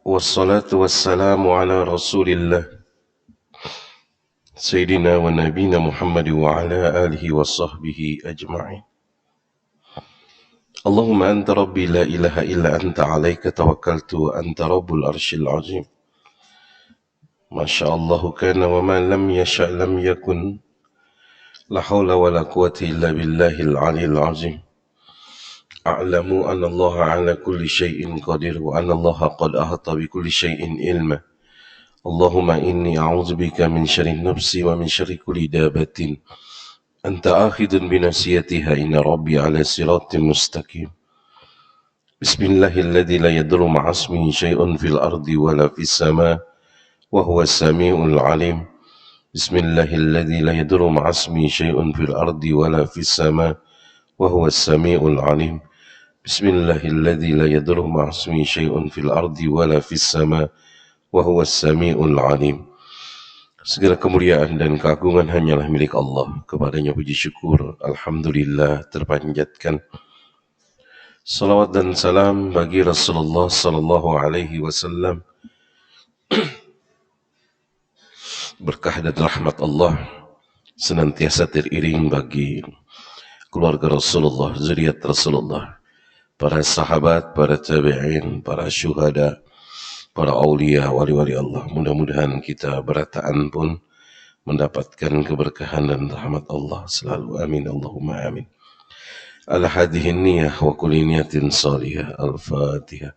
والصلاة والسلام على رسول الله سيدنا ونبينا محمد وعلى آله وصحبه أجمعين. اللهم أنت ربي لا إله إلا أنت عليك توكلت وأنت رب العرش العظيم. ما شاء الله كان وما لم يشأ لم يكن. لا حول ولا قوة إلا بالله العلي العظيم. أعلم أن الله على كل شيء قدير وأن الله قد أحاط بكل شيء علما. اللهم إني أعوذ بك من شر نفسي ومن شر كل دابة أنت آخذ بناصيتها إن ربي على صراط مستقيم. بسم الله الذي لا يضر مع اسمه شيء في الأرض ولا في السماء وهو السميع العليم. بسم الله الذي لا يضر مع اسمه شيء في الأرض ولا في السماء وهو السميع العليم. بسم الله الذي لا يضر مع اسمه شيء في الأرض ولا في السماء وهو السميع العليم. Segala kemuliaan dan keagungan hanyalah milik Allah. Kepadanya puji syukur, alhamdulillah terpanjatkan. Salawat dan salam bagi Rasulullah sallallahu alaihi wasallam. Berkah dan rahmat Allah senantiasa teriring bagi keluarga Rasulullah, zuriat Rasulullah, para sahabat, para tabi'in, para syuhada, para aulia, wali-wali Allah. Mudah-mudahan kita berataan pun mendapatkan keberkahan dan rahmat Allah selalu. Amin, Allahumma amin. Ala hadhihi niyah wa kulli niyatin salihah. Al-Fatihah.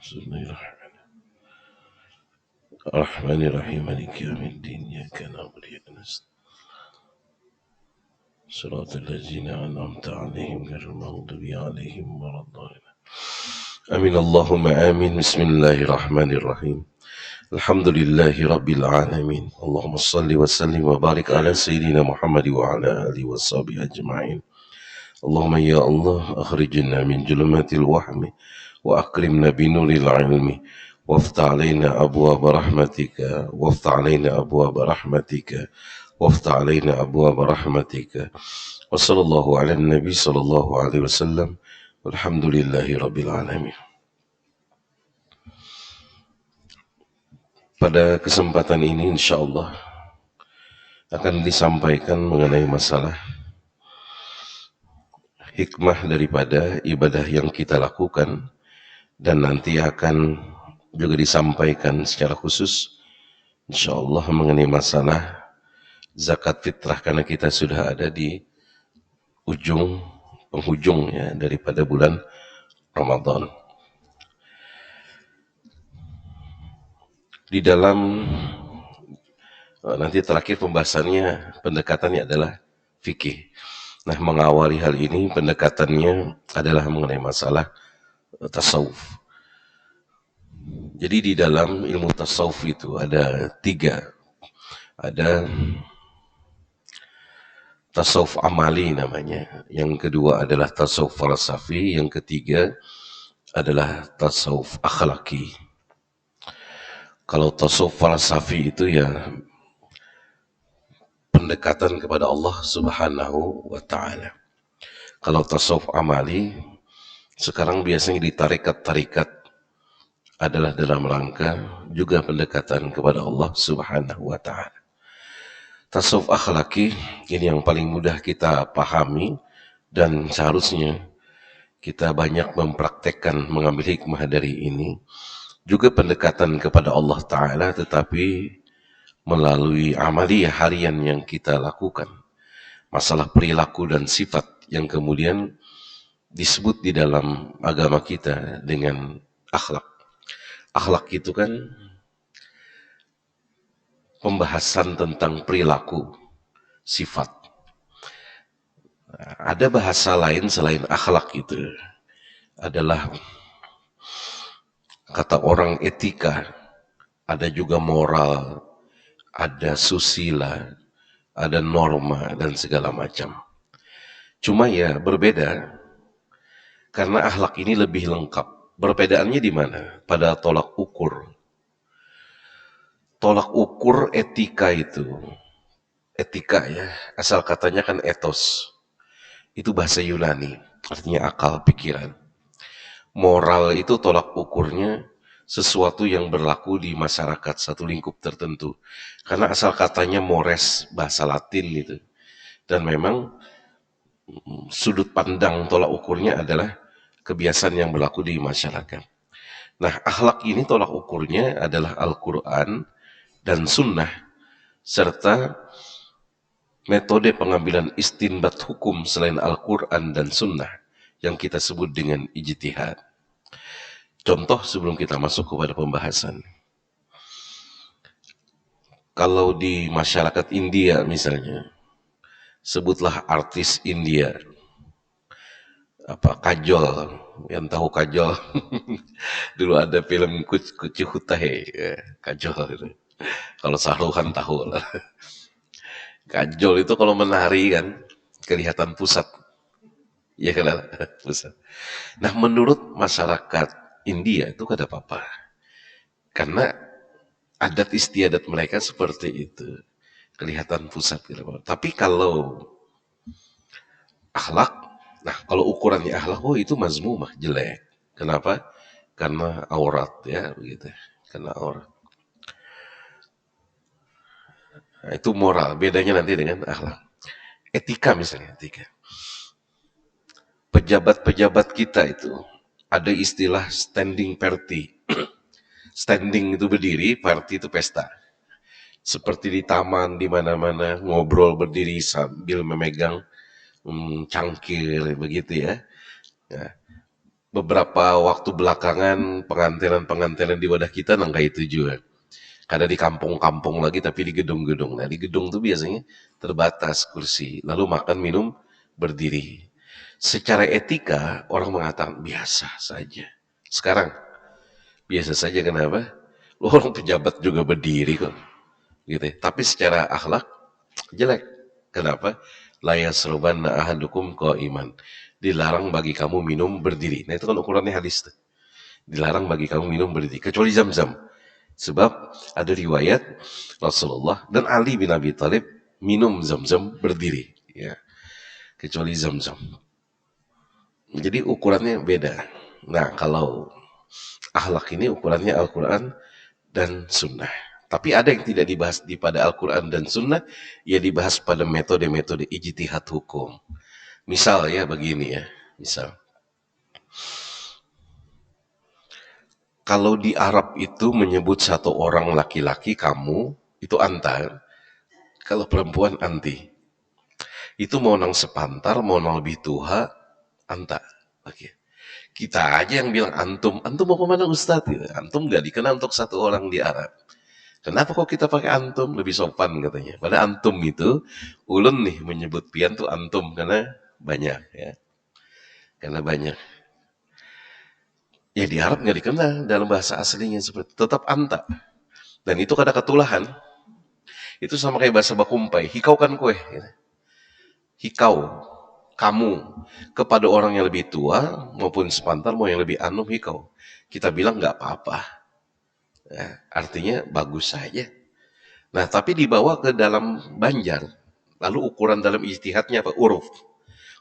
Bismillahirrahmanirrahim. Maliki yaumiddin. Iyyaka na'budu wa iyyaka nasta'in. Shiratal ladzina an'amta 'alaihim ghairil maghdubi 'alaihim waladdallin. Amin, Allahumma amin. Bismillahirrahmanirrahim. Alhamdulillahi Rabbil Alamin. Allahumma salli wa sallim wa barik ala Sayyidina Muhammad wa ala alihi wa sahbihi ajma'in. Allahumma ya Allah akhrijna min julumatil wahmi wa akrimna binuril ilmi waftah alaina abwaaba rahmatika waftah alaina abwaaba rahmatika waftah alaina abwaaba rahmatika wa sallallahu ala nabi sallallahu alaihi wasallam walhamdulillahi Rabbil Alamin. Pada kesempatan ini insyaallah akan disampaikan mengenai masalah hikmah daripada ibadah yang kita lakukan, dan nanti akan juga disampaikan secara khusus insyaallah mengenai masalah zakat fitrah, karena kita sudah ada di penghujung ya daripada bulan Ramadan. Di dalam nanti terakhir pembahasannya, pendekatannya adalah fikih. Nah, mengawali hal ini pendekatannya adalah mengenai masalah tasawuf. Jadi di dalam ilmu tasawuf itu ada 3. Ada tasawuf amali namanya, yang kedua adalah tasawuf falsafi, yang ketiga adalah tasawuf akhlaki. Kalau tasawuf falsafi itu ya pendekatan kepada Allah Subhanahu wa ta'ala. Kalau tasawuf amali sekarang biasanya di tarikat-tarikat adalah dalam rangka juga pendekatan kepada Allah Subhanahu wa ta'ala. Tasawuf akhlaki ini yang paling mudah kita pahami, dan seharusnya kita banyak mempraktekkan mengambil hikmah dari ini. Juga pendekatan kepada Allah Ta'ala, tetapi melalui amaliyah harian yang kita lakukan. Masalah perilaku dan sifat yang kemudian disebut di dalam agama kita dengan akhlak. Akhlak itu kan pembahasan tentang perilaku, sifat. Ada bahasa lain selain akhlak, itu adalah kata orang etika, ada juga moral, ada susila, ada norma, dan segala macam. Cuma ya berbeda, karena akhlak ini lebih lengkap. Perbedaannya di mana? Pada tolak ukur. Tolak ukur etika itu, etika ya, asal katanya kan ethos. Itu bahasa Yunani, artinya akal, pikiran. Moral itu tolak ukurnya sesuatu yang berlaku di masyarakat satu lingkup tertentu. Karena asal katanya mores, bahasa Latin itu. Dan memang sudut pandang tolak ukurnya adalah kebiasaan yang berlaku di masyarakat. Nah, akhlak ini tolak ukurnya adalah Al-Quran dan Sunnah, serta metode pengambilan istinbat hukum selain Al-Quran dan Sunnah yang kita sebut dengan ijtihad. Contoh sebelum kita masuk kepada pembahasan. Kalau di masyarakat India misalnya, sebutlah artis India, apa Kajol, yang tahu Kajol. Dulu ada film Kuci Hutahe, Kajol itu. Kalau Sahruhan tahu lah. Kajol itu kalau menari kan kelihatan pusat. Ya kan, pusat. Nah, menurut masyarakat India itu gak ada apa-apa. Karena adat istiadat mereka seperti itu. Kelihatan pusat gitu. Tapi kalau akhlak, nah kalau ukurannya akhlak, oh itu mazmumah, jelek. Kenapa? Karena aurat ya begitu. Karena aurat. Nah, itu moral, bedanya nanti dengan akhlak. Etika misalnya, etika. Pejabat-pejabat kita itu ada istilah standing party. Standing itu berdiri, party itu pesta. Seperti di taman, di mana-mana, ngobrol berdiri sambil memegang cangkir, begitu ya. Nah, beberapa waktu belakangan pengantinan-pengantinan di wadah kita nggak itu juga. Ada di kampung-kampung lagi tapi di gedung-gedung. Nah di gedung tuh biasanya terbatas kursi. Lalu makan minum berdiri. Secara etika orang mengatakan biasa saja. Sekarang biasa saja kenapa? Orang pejabat juga berdiri kok. Gitu ya. Tapi secara akhlak jelek. Kenapa? La yasrubanna ahadukum qa'iman. Dilarang bagi kamu minum berdiri. Nah itu kan ukurannya hadis tuh. Dilarang bagi kamu minum berdiri. Kecuali zam-zam. Sebab ada riwayat Rasulullah dan Ali bin Abi Thalib minum zam-zam berdiri. Ya. Kecuali zam-zam. Jadi ukurannya beda. Nah kalau akhlak ini ukurannya Al-Quran dan Sunnah. Tapi ada yang tidak dibahas pada Al-Quran dan Sunnah, ya dibahas pada metode-metode ijtihad hukum. Misal ya begini ya, misal. Kalau di Arab itu menyebut satu orang laki-laki kamu, itu anta. Kalau perempuan anti. Itu mau nang sepantar, mau nang lebih tua, anta. Oke. Kita aja yang bilang antum. Antum mau kemana Ustadz? Antum gak dikenal untuk satu orang di Arab. Kenapa kok kita pakai antum? Lebih sopan katanya. Padahal antum itu, ulun nih menyebut pian tuh antum. Karena banyak ya. Karena banyak. Ya di Arab nggak dikenal dalam bahasa aslinya seperti tetap anta. Dan itu kada ketulahan. Itu sama kayak bahasa bakumpai. Hikau kan kue. Hikau. Kamu. Kepada orang yang lebih tua maupun sepantar mau yang lebih anum hikau. Kita bilang nggak apa-apa. Ya, artinya bagus saja. Nah tapi dibawa ke dalam Banjar. Lalu ukuran dalam ijtihadnya apa? Uruf.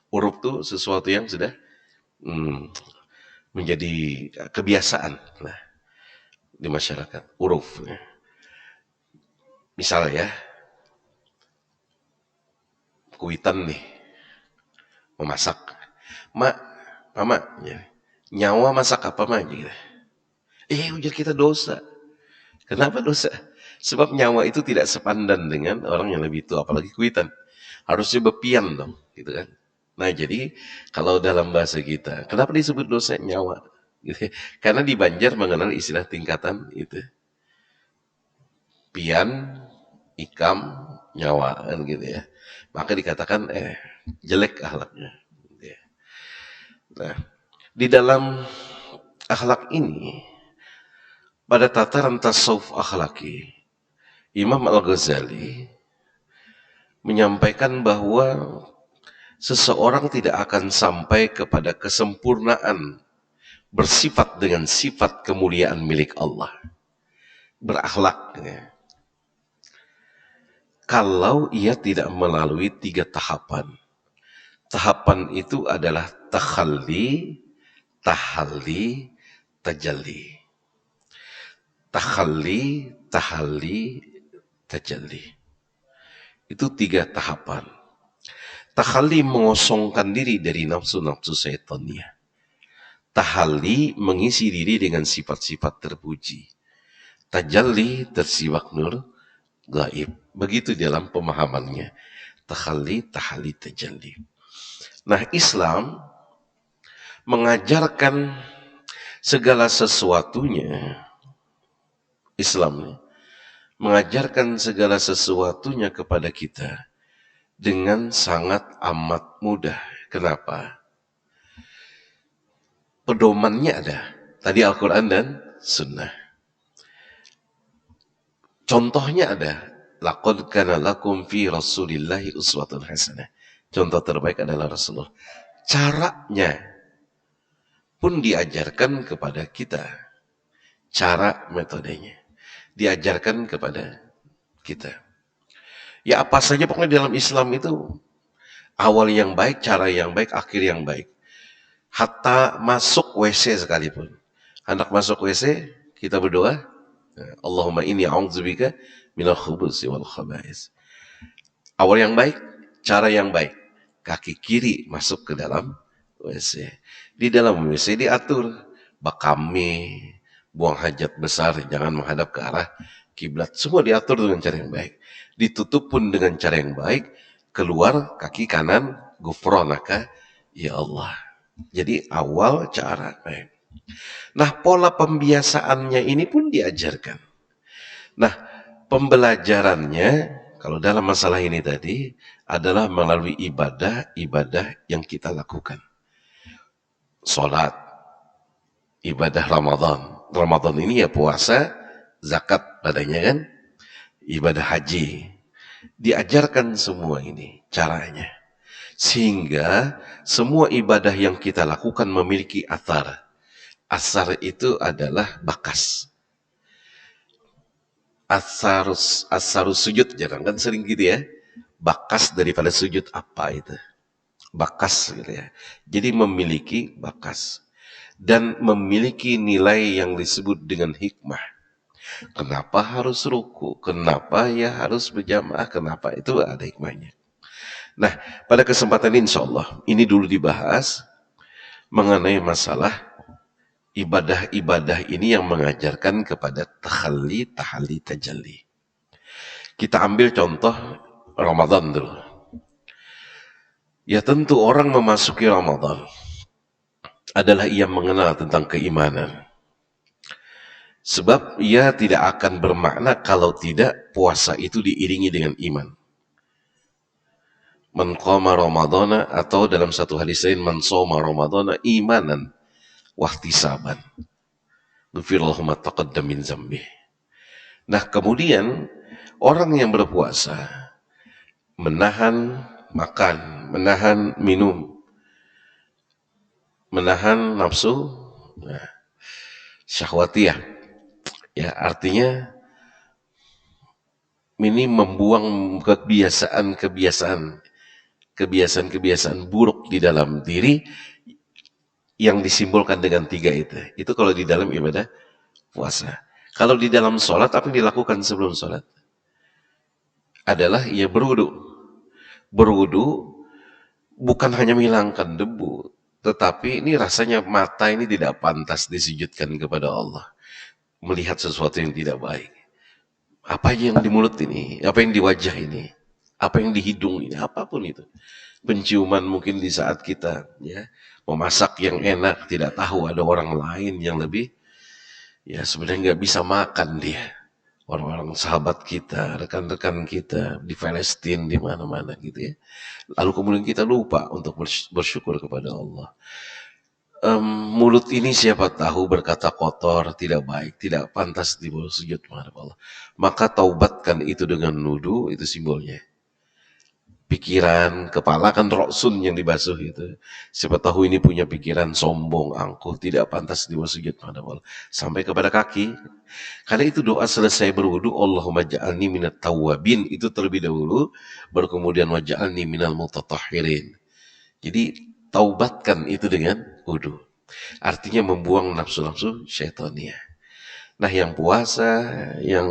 Uruf itu sesuatu yang sudah menjadi kebiasaan nah, di masyarakat. Uruf. Misal ya, kuitan nih, memasak. Mak, mama, ya, nyawa masak apa mah? Gitu. Ujar kita dosa. Kenapa dosa? Sebab nyawa itu tidak sepandan dengan orang yang lebih tua, apalagi kuitan. Harusnya bepian dong, gitu kan. Nah jadi kalau dalam bahasa kita, kenapa disebut dosa nyawa? Gitu. Karena di Banjar mengenal istilah tingkatan itu. Pian, ikam, nyawa kan gitu ya. Maka dikatakan jelek akhlaknya. Nah, di dalam akhlak ini pada tataran tasawuf akhlaki, Imam Al-Ghazali menyampaikan bahwa seseorang tidak akan sampai kepada kesempurnaan bersifat dengan sifat kemuliaan milik Allah. Berakhlak. Ya. Kalau ia tidak melalui 3 tahapan. Tahapan itu adalah takhalli, tahalli, tajalli. Tahalli, tahalli, tajalli. Itu 3 tahapan. Tahalli mengosongkan diri dari nafsu-nafsu setannya. Tahalli mengisi diri dengan sifat-sifat terpuji. Tajalli tersiwak nur gaib. Begitu dalam pemahamannya. Tahalli, tahalli, tajalli. Nah, Islam mengajarkan segala sesuatunya. Islam mengajarkan segala sesuatunya kepada kita dengan sangat amat mudah. Kenapa? Pedomannya ada. Tadi Al-Quran dan Sunnah. Contohnya ada. Laqad kana lakum fi Rasulillahi uswatun hasanah. Contoh terbaik adalah Rasulullah. Caranya pun diajarkan kepada kita. Cara metodenya diajarkan kepada kita. Ya apa saja pokoknya dalam Islam itu awal yang baik, cara yang baik, akhir yang baik. Hatta masuk WC sekalipun. Anak masuk WC, kita berdoa, Allahumma inni a'udzubika minal khubuthi wal khaba'is. Awal yang baik, cara yang baik. Kaki kiri masuk ke dalam WC. Di dalam WC diatur bakame, buang hajat besar, jangan menghadap ke arah kiblat. Semua diatur dengan cara yang baik. Ditutup pun dengan cara yang baik. Keluar kaki kanan, gufronaka, ya Allah. Jadi awal cara baik. Nah, pola pembiasaannya ini pun diajarkan. Nah, pembelajarannya kalau dalam masalah ini tadi adalah melalui ibadah-ibadah yang kita lakukan. Salat, ibadah Ramadan. Ramadan ini ya puasa, zakat padanya kan, ibadah haji. Diajarkan semua ini caranya. Sehingga semua ibadah yang kita lakukan memiliki athar. Athar itu adalah bakas. Asarus sujud, jarang kan sering gitu ya. Bakas daripada sujud apa itu? Bakas gitu ya. Jadi memiliki bakas. Dan memiliki nilai yang disebut dengan hikmah. Kenapa harus ruku? Kenapa ya harus berjamaah? Kenapa? Itu ada hikmahnya. Nah, pada kesempatan ini insya Allah, ini dulu dibahas mengenai masalah ibadah-ibadah ini yang mengajarkan kepada tahalli, tahalli, tajalli. Kita ambil contoh Ramadan dulu. Ya tentu orang memasuki Ramadan adalah ia mengenal tentang keimanan. Sebab ia tidak akan bermakna kalau tidak puasa itu diiringi dengan iman. Man qama Ramadana, atau dalam satu hadis lain man shoma Ramadana imanan wahtisaban ghufira lahu ma taqaddama min dzambi. Nah, kemudian orang yang berpuasa menahan makan, menahan minum, menahan nafsu syahwatiyah. Ya, artinya ini membuang kebiasaan buruk di dalam diri yang disimbolkan dengan 3 itu. Itu kalau di dalam ibadah puasa. Kalau di dalam sholat, apa yang dilakukan sebelum sholat? Adalah ia berwudu. Berwudu bukan hanya menghilangkan debu, tetapi ini rasanya mata ini tidak pantas disujudkan kepada Allah. Melihat sesuatu yang tidak baik. Apa yang di mulut ini, apa yang di wajah ini, apa yang di hidung ini, apapun itu. Penciuman mungkin di saat kita ya memasak yang enak, tidak tahu ada orang lain yang lebih ya sebenarnya nggak bisa makan dia. Orang-orang sahabat kita, rekan-rekan kita di Palestina, di mana-mana gitu ya. Lalu kemudian kita lupa untuk bersyukur kepada Allah. Mulut ini siapa tahu berkata kotor, tidak baik, tidak pantas dibawa sujud menghadap Allah. Maka taubatkan itu dengan wudu, itu simbolnya. Pikiran, kepala kan roksun yang dibasuh itu. Siapa tahu ini punya pikiran sombong, angkuh, tidak pantas dibawa sujud menghadap Allah. Sampai kepada kaki. Karena itu doa selesai berwudu, Allahumma ja'alni minat tawwabin, itu terlebih dahulu, baru kemudian waj'alni minal mutatahhirin. Jadi taubatkan itu dengan wudu. Artinya membuang nafsu-nafsu syaitannya. Nah yang puasa, yang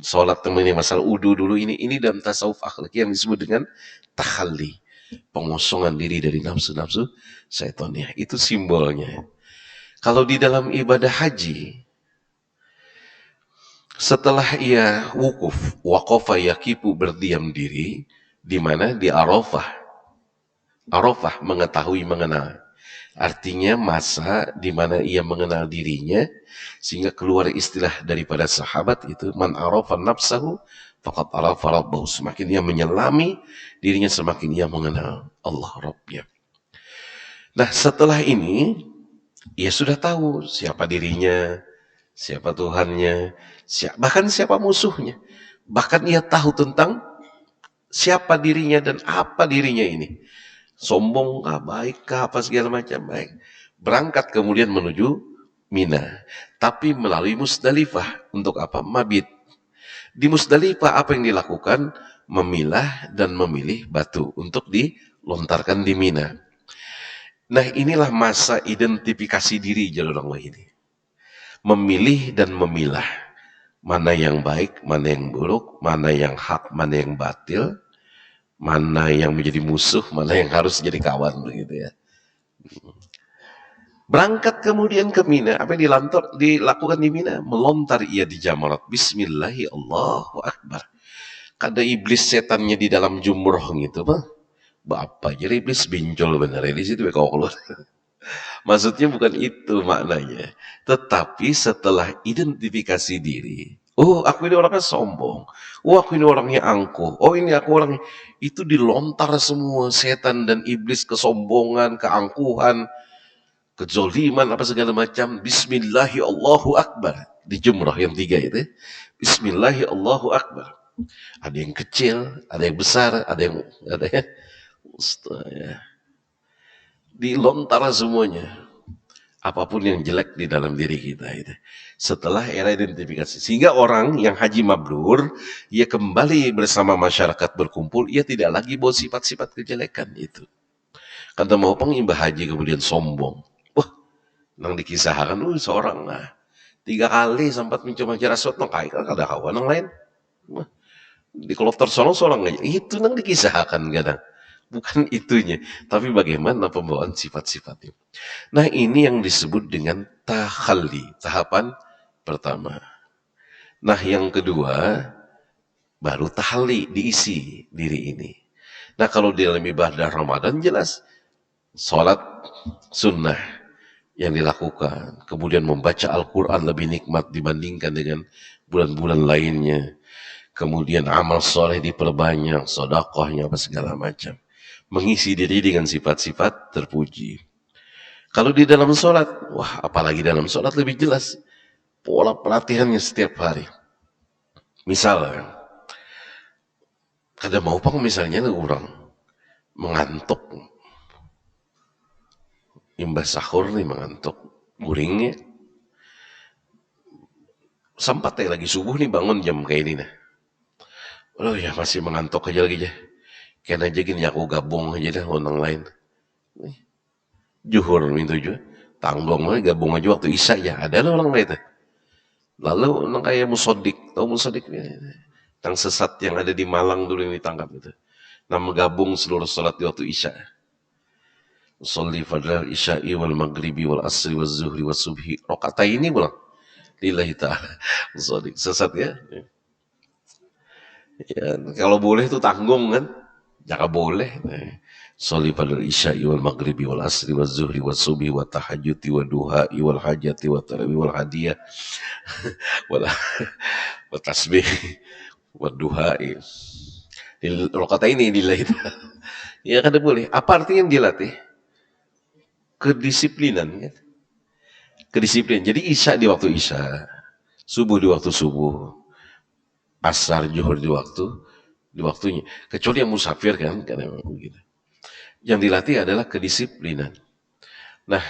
sholat temennya masalah udu dulu ini dalam tasawuf akhlak yang disebut dengan takhalli, pengosongan diri dari nafsu-nafsu syaitannya. Itu simbolnya. Kalau di dalam ibadah haji, setelah ia wukuf, waqafa yakipu berdiam diri, di mana di Arafah. Arafah mengetahui mengenal. Artinya masa di mana ia mengenal dirinya, sehingga keluar istilah daripada sahabat itu, man arafa nafsahu faqad arafa rabbahu. Semakin ia menyelami dirinya, semakin ia mengenal Allah Rabbnya. Nah setelah ini, ia sudah tahu siapa dirinya, siapa Tuhannya, bahkan siapa musuhnya. Bahkan ia tahu tentang siapa dirinya dan apa dirinya ini. Sombong kah, baik kah, apa segala macam, baik. Berangkat kemudian menuju Mina. Tapi melalui Musdalifah. Untuk apa? Mabit. Di Musdalifah apa yang dilakukan? Memilah dan memilih batu untuk dilontarkan di Mina. Nah inilah masa identifikasi diri jalur Allah ini. Memilih dan memilah. Mana yang baik, mana yang buruk, mana yang hak, mana yang batil, mana yang menjadi musuh, mana yang harus jadi kawan, begitu ya. Berangkat kemudian ke Mina, apa yang dilakukan di Mina? Melontar ia di jamarat. Bismillahi Allahu Akbar. Kada iblis setannya di dalam jumroh gitu, mah. Bapak, jadi iblis binjol bener di situ kalau keluar. Maksudnya bukan itu maknanya. Tetapi setelah identifikasi diri, oh aku ini orangnya sombong, oh aku ini orangnya angkuh, oh ini aku orangnya, itu dilontar semua setan dan iblis, kesombongan, keangkuhan, kezoliman, apa segala macam. Bismillahi Allahu Akbar. Di jumrah yang 3 itu. Bismillahi Allahu Akbar. Ada yang kecil, ada yang besar, ada yang ya. Dilontar semuanya. Apapun yang jelek di dalam diri kita itu. Setelah era identifikasi. Sehingga orang yang haji mabrur, ia kembali bersama masyarakat berkumpul, ia tidak lagi bawa sifat-sifat kejelekan itu. Kata mau pengimbah haji kemudian sombong. Wah, nang dikisahkan, seorang lah. 3 kali sempat mencoba jarasot, nang kaya ada kawan yang lain. Wah, di kloter seorang aja. Itu nang dikisahkan kadang. Bukan itunya, tapi bagaimana pembawaan sifat-sifatnya. Nah ini yang disebut dengan takhalli, tahapan pertama. Nah yang kedua, baru tahalli, diisi diri ini. Nah kalau di dalam ibadah Ramadan jelas, sholat sunnah yang dilakukan, kemudian membaca Al-Quran lebih nikmat dibandingkan dengan bulan-bulan lainnya, kemudian amal soleh diperbanyak, sedekahnya apa segala macam. Mengisi diri dengan sifat-sifat terpuji. Kalau di dalam sholat, wah apalagi dalam sholat lebih jelas. Pola pelatihannya setiap hari. Misalnya, kada mau pang misalnya orang mengantuk. Imbas sahur nih mengantuk. Guringnya. Sempat lagi subuh nih bangun jam kayak ini nah. Oh ya masih mengantuk aja lagi ya. Kena aja gini aku gabung aja dah orang lain. Juhur itu juga. Tanggung gabung aja waktu isya ya. Ada lah orang lain. Lalu orang kayak musodik. Tahu musodik? Yang sesat yang ada di Malang dulu yang ditangkap itu. Nah menggabung seluruh salat di waktu isya. Sholli fadlal isya'i wal maghribi wal asri wal zuhri wal subhi. Rokataini bilang. Lillahi ta'ala. Musodik. Sesat ya. Ya, kalau boleh itu tanggung kan, jangan boleh. Sholli fadlal isya'i wal maghribi wal asri wal zuhri wal subhi wal tahajjuti wal duha'i wal hajati wal tarawi wal hadiyah wal tasbih wal duha'i. Rokata ini lillahi ta'ala. Ya kan boleh. Apa artinya yang dilatih? Kedisiplinan kan? Kedisiplinan. Jadi isya di waktu isya, subuh di waktu subuh, asar zuhur di waktunya. Kecuali yang musafir kan memang begitu. Yang dilatih adalah kedisiplinan. Nah,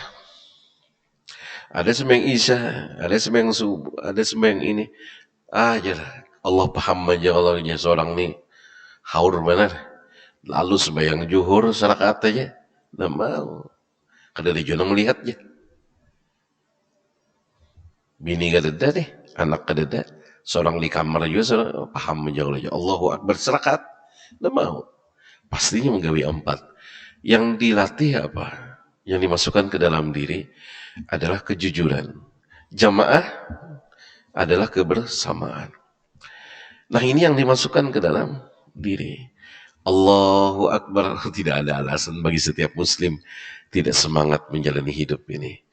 ada sembahyang isya, ada sembahyang subuh, ada sembahyang ini. Aja Allah paham aja kalau seorang nih haur benar. Lalu sembahyang zuhur serakaat aja. Nah mau. Kada di jono melihatnya. Bini kadeda deh, anak kadeda, seorang di kamar juga seorang paham menjauh aja. Allahu Akbar serakat, udah mau. Pastinya menggawi empat. Yang dilatih apa? Yang dimasukkan ke dalam diri adalah kejujuran. Jamaah adalah kebersamaan. Nah ini yang dimasukkan ke dalam diri. Allahu Akbar. Tidak ada alasan bagi setiap muslim tidak semangat menjalani hidup ini.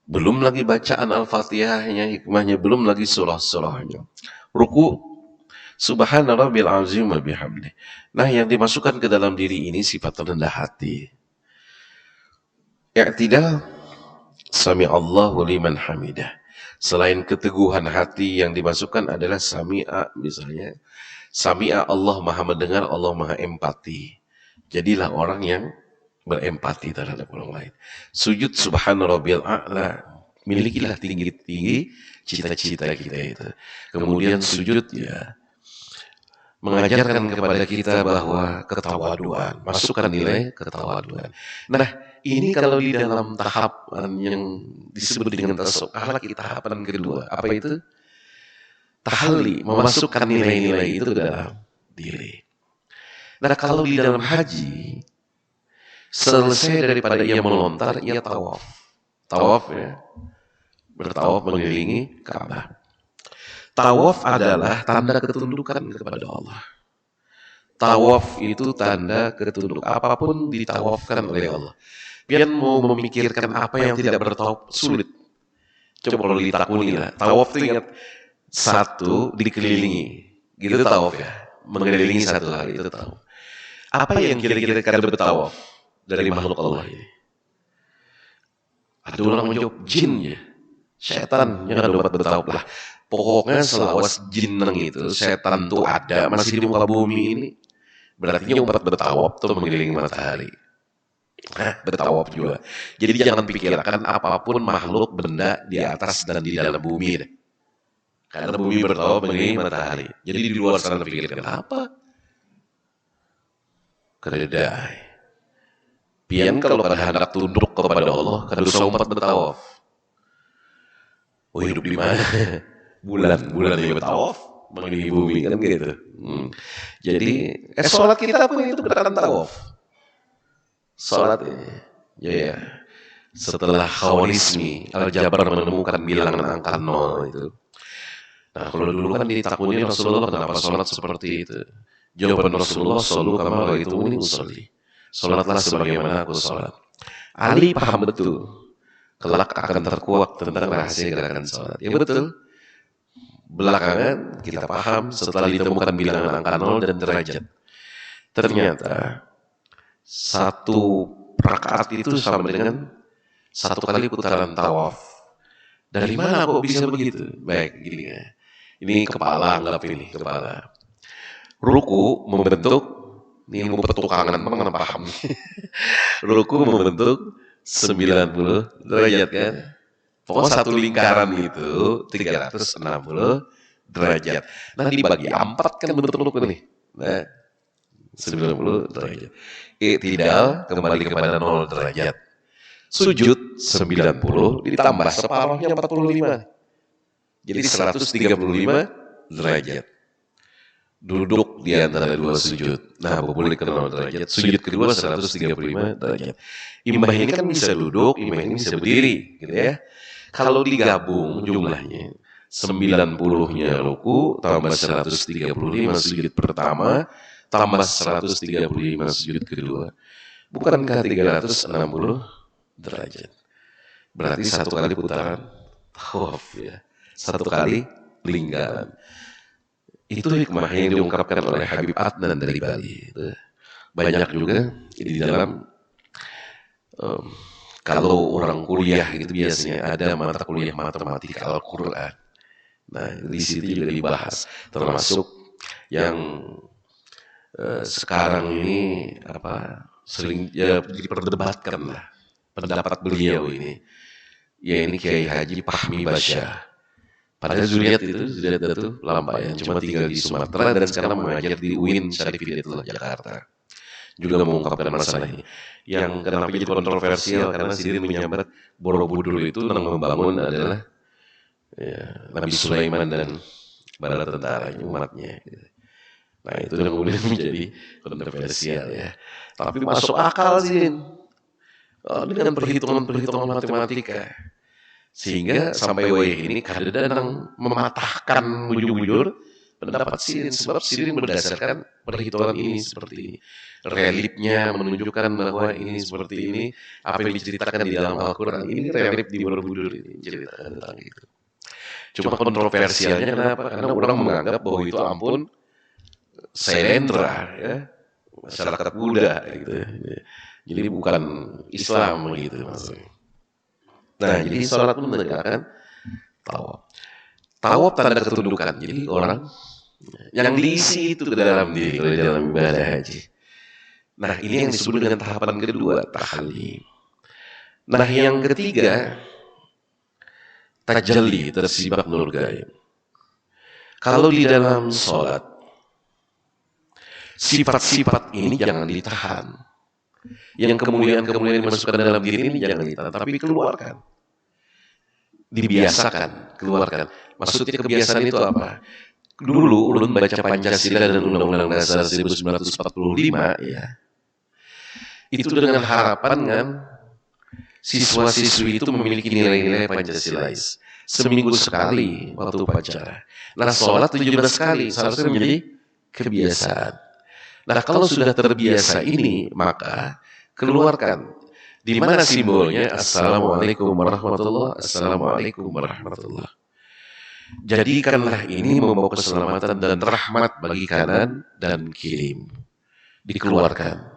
Belum lagi bacaan Al-Fatihahnya, hikmahnya, belum lagi surah-surahnya. Ruku, subhana rabbil azim wa bihamdi. Nah yang dimasukkan ke dalam diri ini sifat rendah hati. I'tidal, sami Allahu liman hamidah. Selain keteguhan hati, yang dimasukkan adalah sami'a, misalnya sami'a, Allah maha mendengar, Allah maha empati. Jadilah orang yang berempati terhadap orang lain. Sujud subhana rabbil a'la, milikilah tinggi-tinggi cita-cita kita itu. Kemudian sujud ya mengajarkan kepada kita bahwa ketawaduan, masukkan nilai ketawaduan. Nah, ini kalau di dalam tahap yang disebut dengan tasawuf akhlak, tahapan kedua, apa itu? Tahalli, memasukkan nilai-nilai itu ke dalam diri. Nah, kalau di dalam haji, selesai daripada ia melontar, ia tawaf. Tawaf ya, bertawaf mengelilingi Ka'bah. Tawaf adalah tanda ketundukan kepada Allah. Tawaf itu tanda ketundukan. Apapun ditawafkan oleh Allah. Pian mau memikirkan apa yang tidak bertawaf sulit. Coba kalau ditakuni lah. Tawaf itu ingat, satu dikelilingi. Gitu tawaf ya. Mengelilingi satu hal itu tawaf. Apa yang kira-kira kada bertawaf dari makhluk Allah ini? Ada orang menjawab jin ya. Setan yang ada dapat bertawaf lah. Pokoknya selawas jineng itu, setan tuh ada masih di muka bumi ini. Berarti umat bertawaf tuh mengelilingi matahari. Bertawaf juga. Jadi jangan pikirkan apapun makhluk benda di atas dan di dalam bumi deh. Karena bumi bertawaf mengelilingi matahari. Jadi di luar sana pikirkan apa? Keredai. Pian kalau pada hendak tunduk kepada Allah, kada usah umat bertawaf. Oh hidup di mana? Bulan dia bertawaf mengelilingi bumi kan gitu. Jadi sholat kita pun itu gerakan tawaf. Sholat ini, ya. Setelah Khawarizmi Al-Jabar menemukan bilangan angka 0 itu. Nah kalau dulu kan ditakuni Rasulullah kenapa sholat seperti itu? Jawaban Rasulullah, shollu kama ra'aitumuni usolli. Sholatlah sebagaimana aku sholat. Ali paham betul. Kelak akan terkuak tentang rahasia gerakan sholat. Ya betul. Belakangan kita paham setelah ditemukan bilangan angka 0 dan derajat. Ternyata satu rakaat itu sama dengan satu kali putaran tawaf. Dari mana kok bisa begitu? Baik, gini ya. Ini kepala, anggap ini kepala. Ruku membentuk, ini mau pertukangan, memang paham. Ruku membentuk 90 derajat kan? Pokoknya satu lingkaran itu 360 derajat. Nah dibagi 4 kan bentuk ruku nih. Nah 90 derajat. I'tidal kembali kepada 0 derajat. Sujud 90 ditambah separuhnya 45. Jadi 135 derajat. Duduk di antara dua sujud. Nah, boleh ke 0 derajat. Sujud kedua 135 derajat. Imbah ini kan bisa duduk, imbah ini bisa berdiri, gitu ya. Kalau digabung jumlahnya 90-nya ruku tambah 135 sujud pertama tambah 135 sujud kedua. Bukankah 360 derajat? Berarti satu kali putaran tawaf ya. Satu kali lingkaran. Itu hikmah yang diungkapkan oleh Habib Adnan dari Bali. Banyak juga di dalam kalau orang kuliah gitu biasanya ada mata kuliah matematika Al-Quran. Nah di situ juga dibahas, termasuk yang sekarang ini sering ya diperdebatkan lah pendapat beliau ini. Ya ini Kiai Haji Fahmi Basyah. Padahal Zuriat itu lambai yang cuma tinggal di Sumatera dan sekarang mengajar di UIN Syarif Hidayatullah Jakarta. Juga mengungkapkan masalah ini. Yang kenapa jadi kontroversial karena Sirin menyambat Borobudur itu yang membangun adalah Ya, Nabi Sulaiman dan bala tentaranya, umatnya. Nah itu yang kemudian menjadi kontroversial ya. Tapi masuk akal sih dengan perhitungan-perhitungan matematika. Sehingga sampai wayah ini kadang mematahkan bujur-bujur pendapat Sirin. Sebab Sirin berdasarkan perhitungan ini seperti ini. Relipnya menunjukkan bahwa ini seperti ini. Apa yang diceritakan di dalam Al-Quran ini relip di Borobudur ini ceritakan tentang itu. Cuma kontroversialnya kenapa? Karena orang menganggap bahwa itu ampun Sailendra ya, masyarakat Buddha gitu. Jadi bukan Islam gitu maksudnya. Nah, jadi sholat menegakkan tawaf. Tawaf tanda ketundukan. Jadi orang yang diisi itu ke dalam diri di dalam ibadah haji. Nah, ini yang disebut dengan tahapan kedua, tahalli. Nah, yang ketiga, tajalli, tersibak nur gaib. Kalau di dalam sholat, sifat-sifat ini jangan ditahan. Yang kemuliaan-kemuliaan dimasukkan dalam diri ini jangan ditahan, tapi keluarkan. Dibiasakan, keluarkan. Maksudnya kebiasaan itu apa? Dulu ulun baca Pancasila dan Undang-Undang Dasar 1945 ya. Itu dengan harapan kan siswa-siswi itu memiliki nilai-nilai Pancasilais. Seminggu sekali waktu upacara. Nah, sholat 17 kali seharusnya menjadi kebiasaan. Nah, kalau sudah terbiasa ini, maka keluarkan. Di mana simbolnya? Assalamualaikum warahmatullah, Assalamualaikum warahmatullah. Jadikanlah ini membawa keselamatan dan rahmat bagi kanan dan kiri. Dikeluarkan.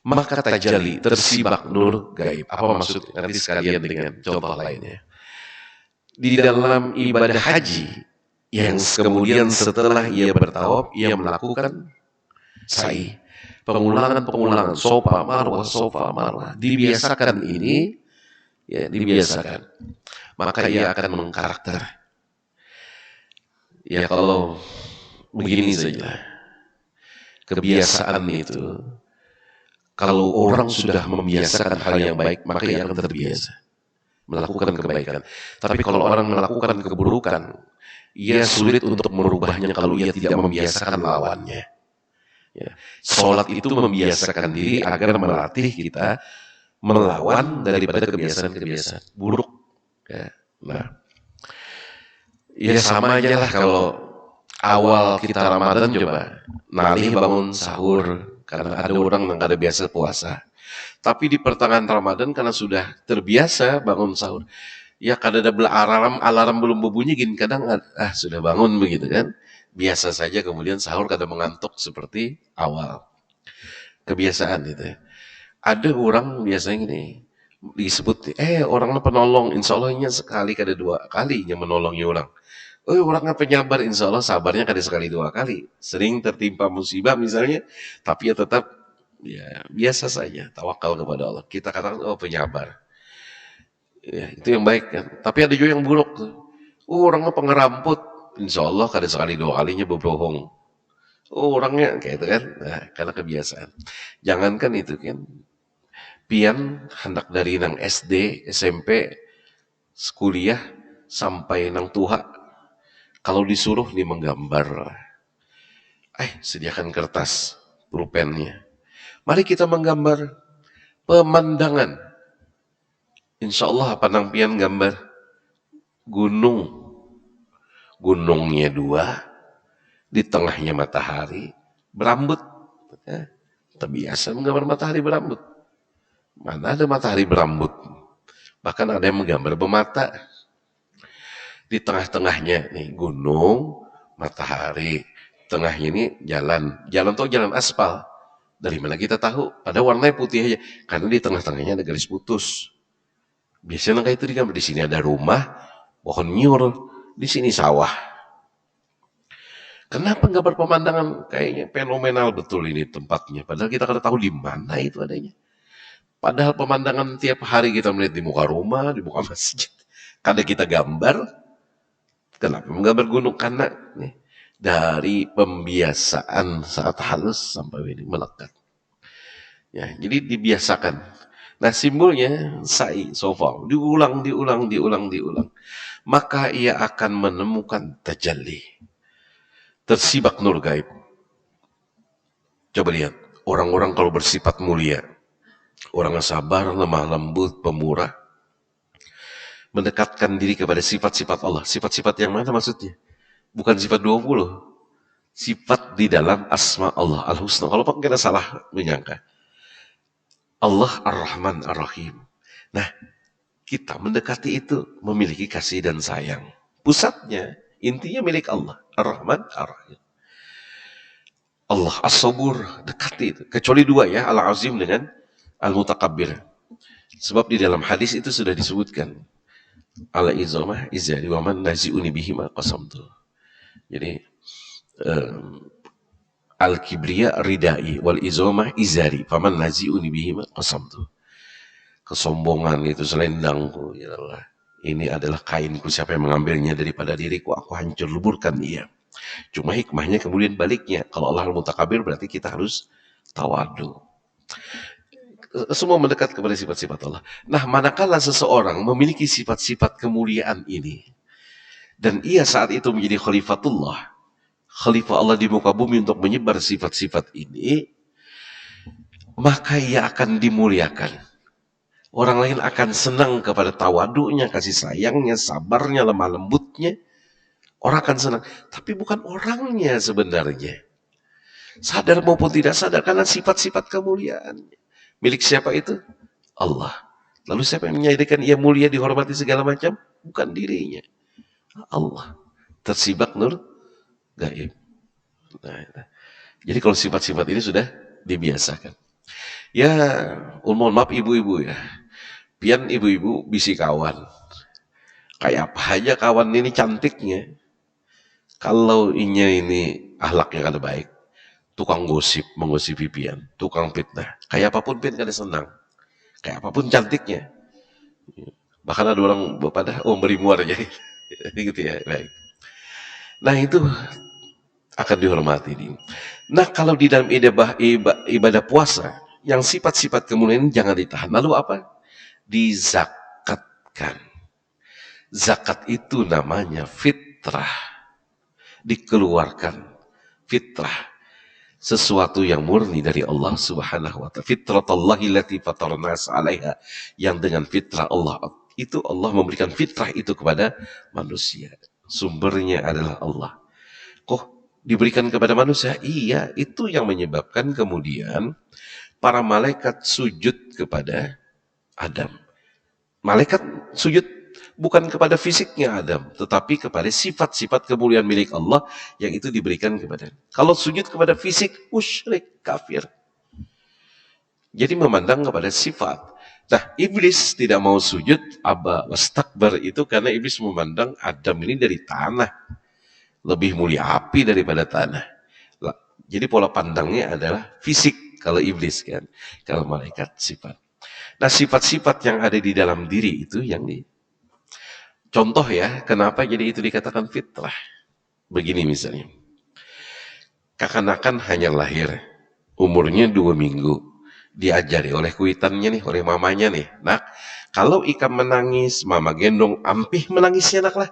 Maka tajalli, tersibak nur gaib. Apa maksudnya? Nanti sekalian dengan contoh lainnya. Di dalam ibadah haji, yang kemudian setelah ia bertawaf, ia melakukan sa'i. Pengulangan, sofa, marwah. Dibiasakan ini, ya dibiasakan. Maka ia akan mengkarakter. Ya kalau begini saja, kebiasaan itu, kalau orang sudah membiasakan hal yang baik, maka ia akan terbiasa melakukan kebaikan. Tapi kalau orang melakukan keburukan, ia sulit untuk merubahnya kalau ia tidak membiasakan lawannya. Ya. Sholat itu membiasakan diri agar melatih kita melawan daripada kebiasaan-kebiasaan buruk. Ya. Nah, ya sama aja lah kalau awal kita Ramadan coba nalih bangun sahur karena ada orang yang ada biasa puasa. Tapi di pertengahan Ramadan karena sudah terbiasa bangun sahur, ya kadang ada alarm belum berbunyi gini kadang sudah bangun begitu kan. Biasa saja kemudian sahur kadang mengantuk seperti awal. Kebiasaan itu ya. Ada orang biasanya gini disebut orangnya penolong, insya Allahnya sekali kada dua kalinya menolongnya orang. Orangnya penyabar, insya Allah sabarnya kada sekali dua kali. Sering tertimpa musibah misalnya, tapi ya tetap ya biasa saja, tawakal kepada Allah. Kita katakan penyabar. Ya, itu yang baik kan. Tapi ada juga yang buruk tuh. Orangnya pengeramput. Insya Allah kada sekali dua kalinya berbohong. Orangnya kayak itu kan. Nah, karena kebiasaan. Jangankan itu kan. Pian hendak dari nang SD, SMP, kuliah sampai nang tuha. Kalau disuruh nih menggambar. Sediakan kertas pulpennya. Mari kita menggambar pemandangan. Insya Allah nang pian gambar gunung. Gunungnya dua, di tengahnya matahari, berambut. Terbiasa menggambar matahari berambut. Mana ada matahari berambut? Bahkan ada yang menggambar bermata. Di tengah-tengahnya nih gunung, matahari. Tengahnya ini jalan. Jalan tuh jalan aspal. Dari mana kita tahu? Pada warnanya putih aja. Karena di tengah-tengahnya ada garis putus. Biasanya kayak itu digambar. Di sini ada rumah, pohon nyur. Di sini sawah. Kenapa gambar pemandangan kayaknya fenomenal betul ini tempatnya. Padahal kita kada tahu di mana itu adanya. Padahal pemandangan tiap hari kita melihat di muka rumah, di muka masjid. Kada kita gambar. Kenapa menggambar gunung? Karena nih, dari pembiasaan saat halus sampai ini melekat. Ya, jadi dibiasakan. Nah, simbolnya sa'i, sofa, diulang, maka ia akan menemukan tajalli, tersibak nur gaib. Coba lihat, orang-orang kalau bersifat mulia, orang yang sabar, lemah lembut, pemurah, mendekatkan diri kepada sifat-sifat Allah. Sifat-sifat yang mana maksudnya? Bukan sifat 20, sifat di dalam asma Allah al-husna. Kalau kita salah menyangka, Allah ar-Rahman ar-Rahim. Nah, kita mendekati itu memiliki kasih dan sayang. Pusatnya, intinya milik Allah, ar-Rahman ar-Rahim. Allah as-Sabur, dekati itu. Kecuali dua ya, al-Azim dengan al-Mutakabbir. Sebab di dalam hadis itu sudah disebutkan, al-izamah izari wa man nazi'uni bihima qasamtu. Jadi al-kibriya ridai wal izamah izari faman nazi'uni bihima qasamtu. Kesombongan itu selendangku, ya Allah. Ini adalah kainku, siapa yang mengambilnya daripada diriku, aku hancur leburkan ia. Cuma hikmahnya kemudian baliknya, kalau Allah al-Mutakabir berarti kita harus tawadu. Semua mendekat kepada sifat-sifat Allah. Nah, manakala seseorang memiliki sifat-sifat kemuliaan ini, dan ia saat itu menjadi khalifatullah, khalifah Allah di muka bumi untuk menyebar sifat-sifat ini, maka ia akan dimuliakan. Orang lain akan senang kepada tawadunya, kasih sayangnya, sabarnya, lemah lembutnya. Orang akan senang. Tapi bukan orangnya sebenarnya. Sadar maupun tidak sadar, karena sifat-sifat kemuliaan. Milik siapa itu? Allah. Lalu siapa yang menjadikan ia mulia, dihormati segala macam? Bukan dirinya. Allah. Tersibak nur gaib. Nah. Jadi kalau sifat-sifat ini sudah dibiasakan. Ya, mohon maaf ibu-ibu ya. Pian ibu-ibu bisi kawan. Kayak apa aja kawan ini cantiknya. Kalau ini ahlaknya kada baik, tukang gosip, menggosipi pian, tukang fitnah. Kayak apapun pian kada senang. Kayak apapun cantiknya. Bahkan ada orang pada beri muar aja. Gitu ya, baik. Nah, itu akan dihormati. Nah, kalau di dalam ibadah puasa, yang sifat-sifat kemuliaan ini jangan ditahan. Lalu apa? Dizakatkan. Zakat itu namanya fitrah. Dikeluarkan fitrah, sesuatu yang murni dari Allah Subhanahu wa ta'ala. Fitratallahi allati fatarna 'alaiha, yang dengan fitrah Allah itu Allah memberikan fitrah itu kepada manusia. Sumbernya adalah Allah. Kok diberikan kepada manusia? Iya, itu yang menyebabkan kemudian para malaikat sujud kepada Adam. Malaikat sujud bukan kepada fisiknya Adam, tetapi kepada sifat-sifat kemuliaan milik Allah yang itu diberikan kepada. Kalau sujud kepada fisik, musyrik, kafir. Jadi memandang kepada sifat. Nah, iblis tidak mau sujud, aba wastakbar, itu karena iblis memandang Adam ini dari tanah. Lebih mulia api daripada tanah. Jadi pola pandangnya adalah fisik kalau iblis kan. Kalau malaikat sifat. Nah, sifat-sifat yang ada di dalam diri itu yang contoh ya, kenapa jadi itu dikatakan fitrah. Begini misalnya. Kekanakan hanya lahir, umurnya 2 minggu. Diajari oleh kuitannya nih, oleh mamanya nih. Nah, kalau ikan menangis, mama gendong, ampih menangisnya anak lah.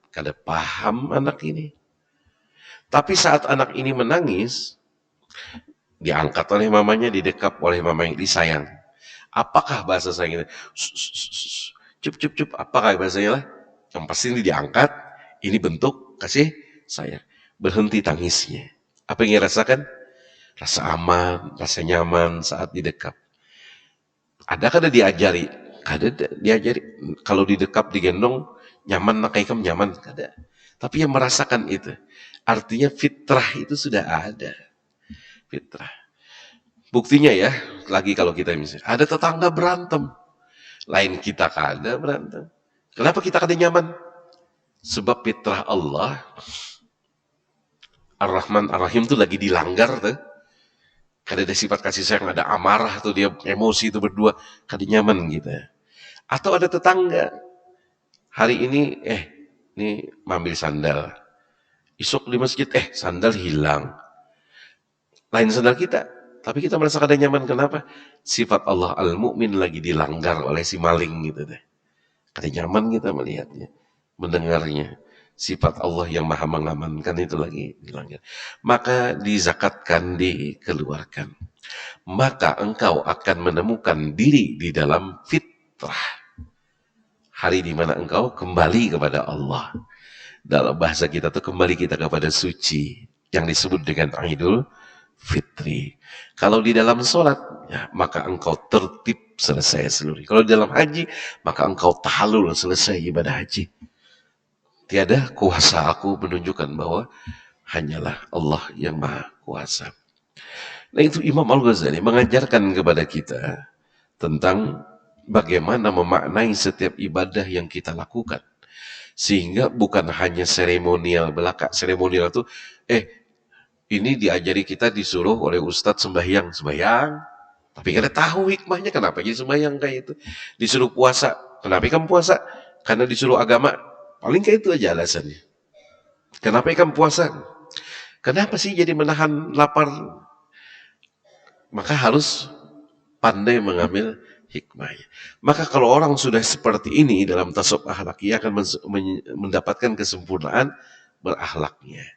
Kada paham anak ini. Tapi saat anak ini menangis, diangkat oleh mamanya, didekap oleh mamanya, disayang. Apakah bahasa sayang itu? Cup. Apakah bahasanya lah? Yang pasti ini diangkat, ini bentuk kasih sayang. Berhenti tangisnya. Apa yang ia rasakan? Rasa aman, rasa nyaman saat didekap. Ada kada diajari? Kada diajari. Kalau didekap, digendong, nyaman, nakaikam nyaman, kada. Tapi yang merasakan itu. Artinya fitrah itu sudah ada. Fitrah. Buktinya ya, lagi kalau kita misalnya, ada tetangga berantem. Lain kita kada berantem. Kenapa kita kada nyaman? Sebab fitrah Allah, Ar-Rahman Ar-Rahim itu lagi dilanggar tuh. Kada ada sifat kasih sayang, ada amarah tuh, dia emosi itu berdua, kada nyaman gitu. Atau ada tetangga, hari ini, ini ambil sandal. Isuk di masjid, sandal hilang. Lain sandal kita, Tapi kita merasa kada nyaman, kenapa? Sifat Allah Al-Mu'min lagi dilanggar oleh si maling gitu deh. Kada nyaman kita melihatnya, mendengarnya. Sifat Allah yang maha mengamankan itu lagi dilanggar. Maka dizakatkan, dikeluarkan. Maka engkau akan menemukan diri di dalam fitrah. Hari di mana engkau kembali kepada Allah. Dalam bahasa kita tuh kembali kita kepada suci, yang disebut dengan Idul Fitri. Kalau di dalam sholat, ya, maka engkau tertib, selesai seluruh. Kalau di dalam haji, maka engkau tahallul, selesai ibadah haji. Tiada kuasa aku menunjukkan bahwa hanyalah Allah yang maha kuasa. Nah itu Imam Al-Ghazali mengajarkan kepada kita tentang bagaimana memaknai setiap ibadah yang kita lakukan. Sehingga bukan hanya seremonial belaka. Seremonial itu, ini diajari kita, disuruh oleh Ustadz sembahyang. Tapi kada tahu hikmahnya kenapa jadi sembahyang kayak itu. Disuruh puasa. Kenapa kamu puasa? Karena disuruh agama. Paling kayak itu aja alasannya. Kenapa kamu puasa? Kenapa sih jadi menahan lapar? Maka harus pandai mengambil hikmahnya. Maka kalau orang sudah seperti ini dalam tasawuf akhlak, ia akan mendapatkan kesempurnaan berakhlaknya.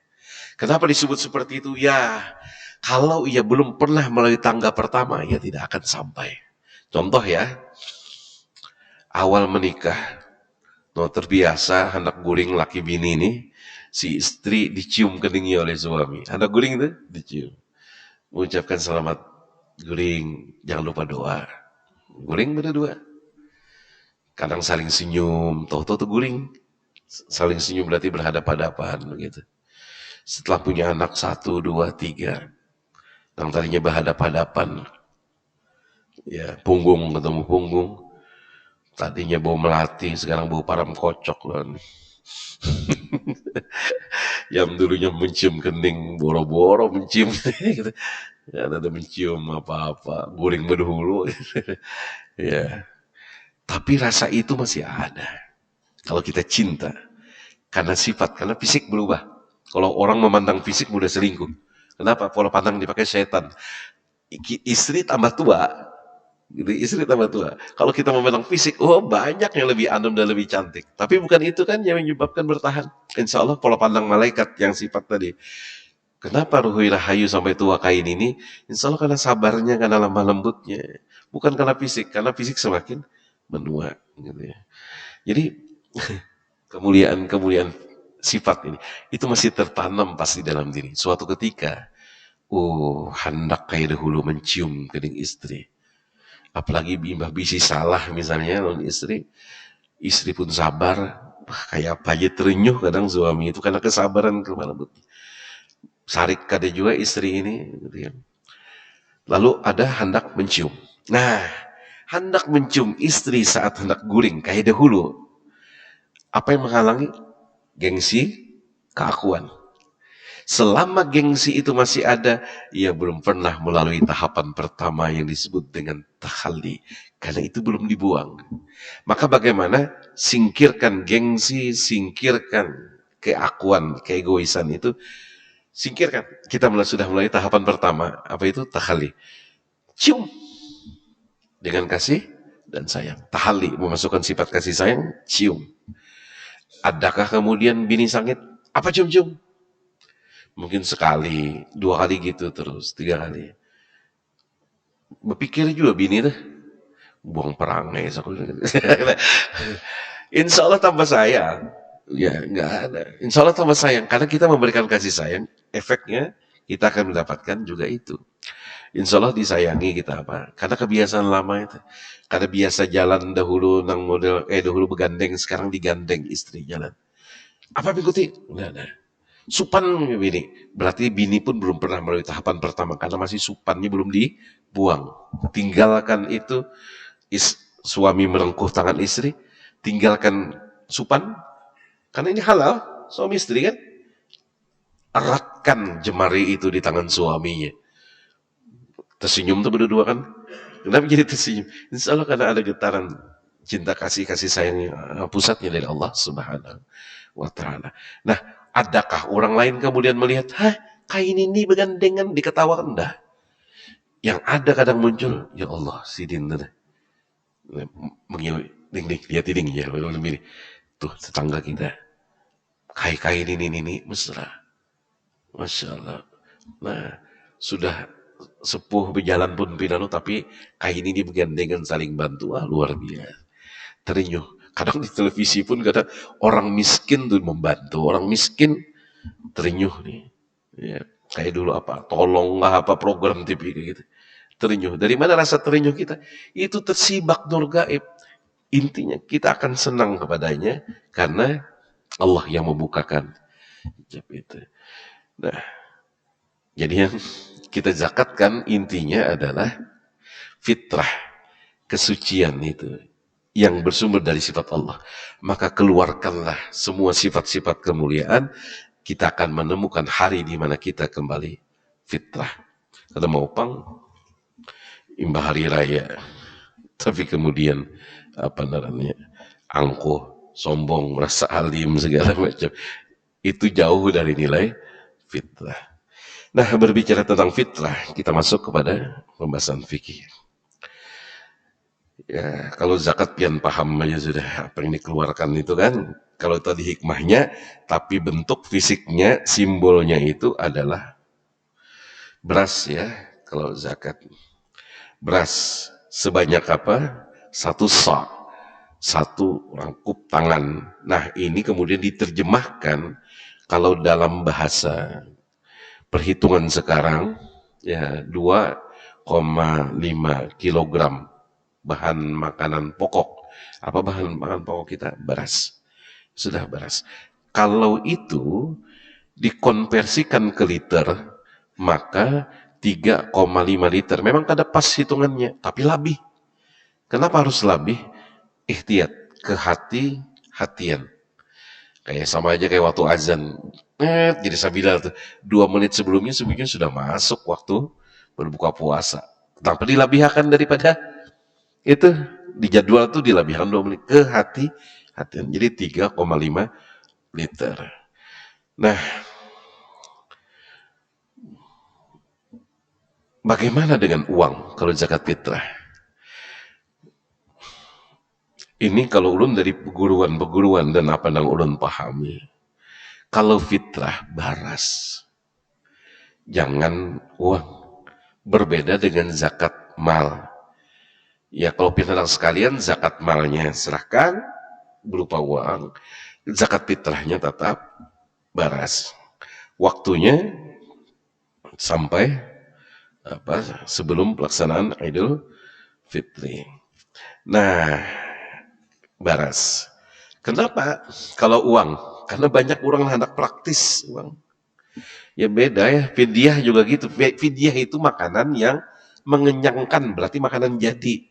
Kenapa disebut seperti itu? Ya, kalau ia belum pernah melalui tangga pertama, ia tidak akan sampai. Contoh ya, awal menikah, terbiasa hendak guring laki bini ini, si istri dicium keningnya oleh suami. Hendak guring itu dicium. Mengucapkan selamat guring, jangan lupa doa. Guring berdua. Kadang saling senyum, tahu-tahu tuh guring. Saling senyum berarti berhadapan-hadapan begitu. Setelah punya anak 1, 2, 3, yang tadinya berhadapan-hadapan, ya punggung ketemu punggung, tadinya bau melati, sekarang bau param kocok loh. Yang dulunya mencium kening, boro-boro mencium, gitu. Ya, ada mencium apa-apa, guring berdahulu, ya. Tapi rasa itu masih ada. Kalau kita cinta, karena sifat, karena fisik berubah. Kalau orang memandang fisik mudah selingkuh. Kenapa? Pola pandang dipakai setan. Istri tambah tua, gitu, istri tambah tua. Kalau kita memandang fisik, banyak yang lebih anom dan lebih cantik. Tapi bukan itu kan yang menyebabkan bertahan. Insya Allah pola pandang malaikat yang sifat tadi. Kenapa Ruhuilah hayu sampai tua kain ini? Insya Allah karena sabarnya, karena lemah lembutnya. Bukan karena fisik semakin menua. Gitu ya. Jadi kemuliaan sifat ini, itu masih tertanam pasti dalam diri. Suatu ketika, hendak kayak dahulu mencium kening istri. Apalagi bimbah bisi salah misalnya lawan istri pun sabar. Kayak apa aja terenyuh kadang suami itu karena kesabaran kemana lembut. Sarik kada juga istri ini. Gitu ya. Lalu ada hendak mencium. Nah, hendak mencium istri saat hendak guring kayak dahulu. Apa yang menghalangi? Gengsi, keakuan. Selama gengsi itu masih ada, ia belum pernah melalui tahapan pertama yang disebut dengan takhalli. Karena itu belum dibuang. Maka bagaimana? Singkirkan gengsi, singkirkan keakuan, keegoisan itu. Singkirkan. Kita sudah mulai tahapan pertama. Apa itu? Takhalli. Cium. Dengan kasih dan sayang. Takhalli, memasukkan sifat kasih sayang, cium. Adakah kemudian bini sangit? Apa cium-cium? Mungkin sekali, 2 kali gitu terus, 3 kali. Berpikir juga bini tuh, buang perangai. Insya Allah tambah sayang. Ya, nggak ada. Insya Allah tambah sayang. Karena kita memberikan kasih sayang, efeknya kita akan mendapatkan juga itu. Insya Allah disayangi kita apa? Karena kebiasaan lama itu. Karena biasa jalan dahulu nang model dahulu begandeng, sekarang digandeng istri jalan. Apa mengikuti? Nah. Supan bini. Berarti bini pun belum pernah melalui tahapan pertama karena masih supannya belum dibuang. Tinggalkan itu, suami merengkuh tangan istri, tinggalkan supan karena ini halal, suami istri kan. Eratkan jemari itu di tangan suaminya. Tersenyum tuh berdua kan. Kenapa jadi tersenyum? Insya Allah karena ada getaran cinta kasih sayang pusatnya dari Allah Subhanahu wa Ta'ala. Nah, adakah orang lain kemudian melihat, kain ini bergandengan, diketawakan? Enggak. Yang ada kadang muncul, ya Allah, si Dinda mengiu ding ding dia tiding ya, begini. Tuh tetangga kita, kai ini mesra, masya Allah. Nah, sudah sepuh berjalan pun pinanu, tapi kai ini bergandengan saling bantu, luar biasa. Terenyuh. Kadang di televisi pun kadang orang miskin tuh membantu, orang miskin terenyuh nih. Ya, kayak dulu apa, tolonglah apa program TV kayak gitu. Terenyuh. Dari mana rasa terenyuh kita? Itu tersibak nur gaib. Intinya kita akan senang kepadanya karena Allah yang membukakan hijab itu. Nah, jadi yang kita zakatkan intinya adalah fitrah, kesucian itu yang bersumber dari sifat Allah. Maka keluarkanlah semua sifat-sifat kemuliaan, kita akan menemukan hari di mana kita kembali fitrah. Ada mau pang imbah hari raya, tapi kemudian apa namanya, angkuh, sombong, merasa alim segala macam, itu jauh dari nilai fitrah. Nah, berbicara tentang fitrah, kita masuk kepada pembahasan fikih. Ya, kalau zakat pian paham aja sudah apa yang dikeluarkan itu kan. Kalau tadi hikmahnya, tapi bentuk fisiknya, simbolnya itu adalah beras ya. Kalau zakat, beras sebanyak apa? Satu sa', satu rangkup tangan. Nah, ini kemudian diterjemahkan kalau dalam bahasa perhitungan sekarang ya 2,5 kilogram bahan makanan pokok. Apa bahan makanan pokok kita? Beras. Sudah beras. Kalau itu dikonversikan ke liter, maka 3,5 liter. Memang ada pas hitungannya, tapi lebih. Kenapa harus lebih? Ihtiyat, kehati-hatian. Kayak sama aja kayak waktu azan. Jadi sabila tuh 2 menit sebelumnya sebenarnya sudah masuk waktu berbuka puasa. Tanpa dilebihkan daripada itu, di jadwal tuh dilebihkan 2 menit ke hatian. Jadi 3,5 liter. Nah, bagaimana dengan uang kalau zakat fitrah? Ini kalau ulun dari peguruan dan apa yang ulun pahami. Kalau fitrah baras, jangan uang. Berbeda dengan zakat mal. Ya kalau pindah sekalian, zakat malnya serahkan berupa uang, zakat fitrahnya tetap baras. Waktunya sampai apa sebelum pelaksanaan Idul Fitri. Nah, baras. Kenapa? Kalau uang, karena banyak orang hendak praktis uang. Ya beda ya, fidyah juga gitu. Fidyah itu makanan yang mengenyangkan, berarti makanan jadi.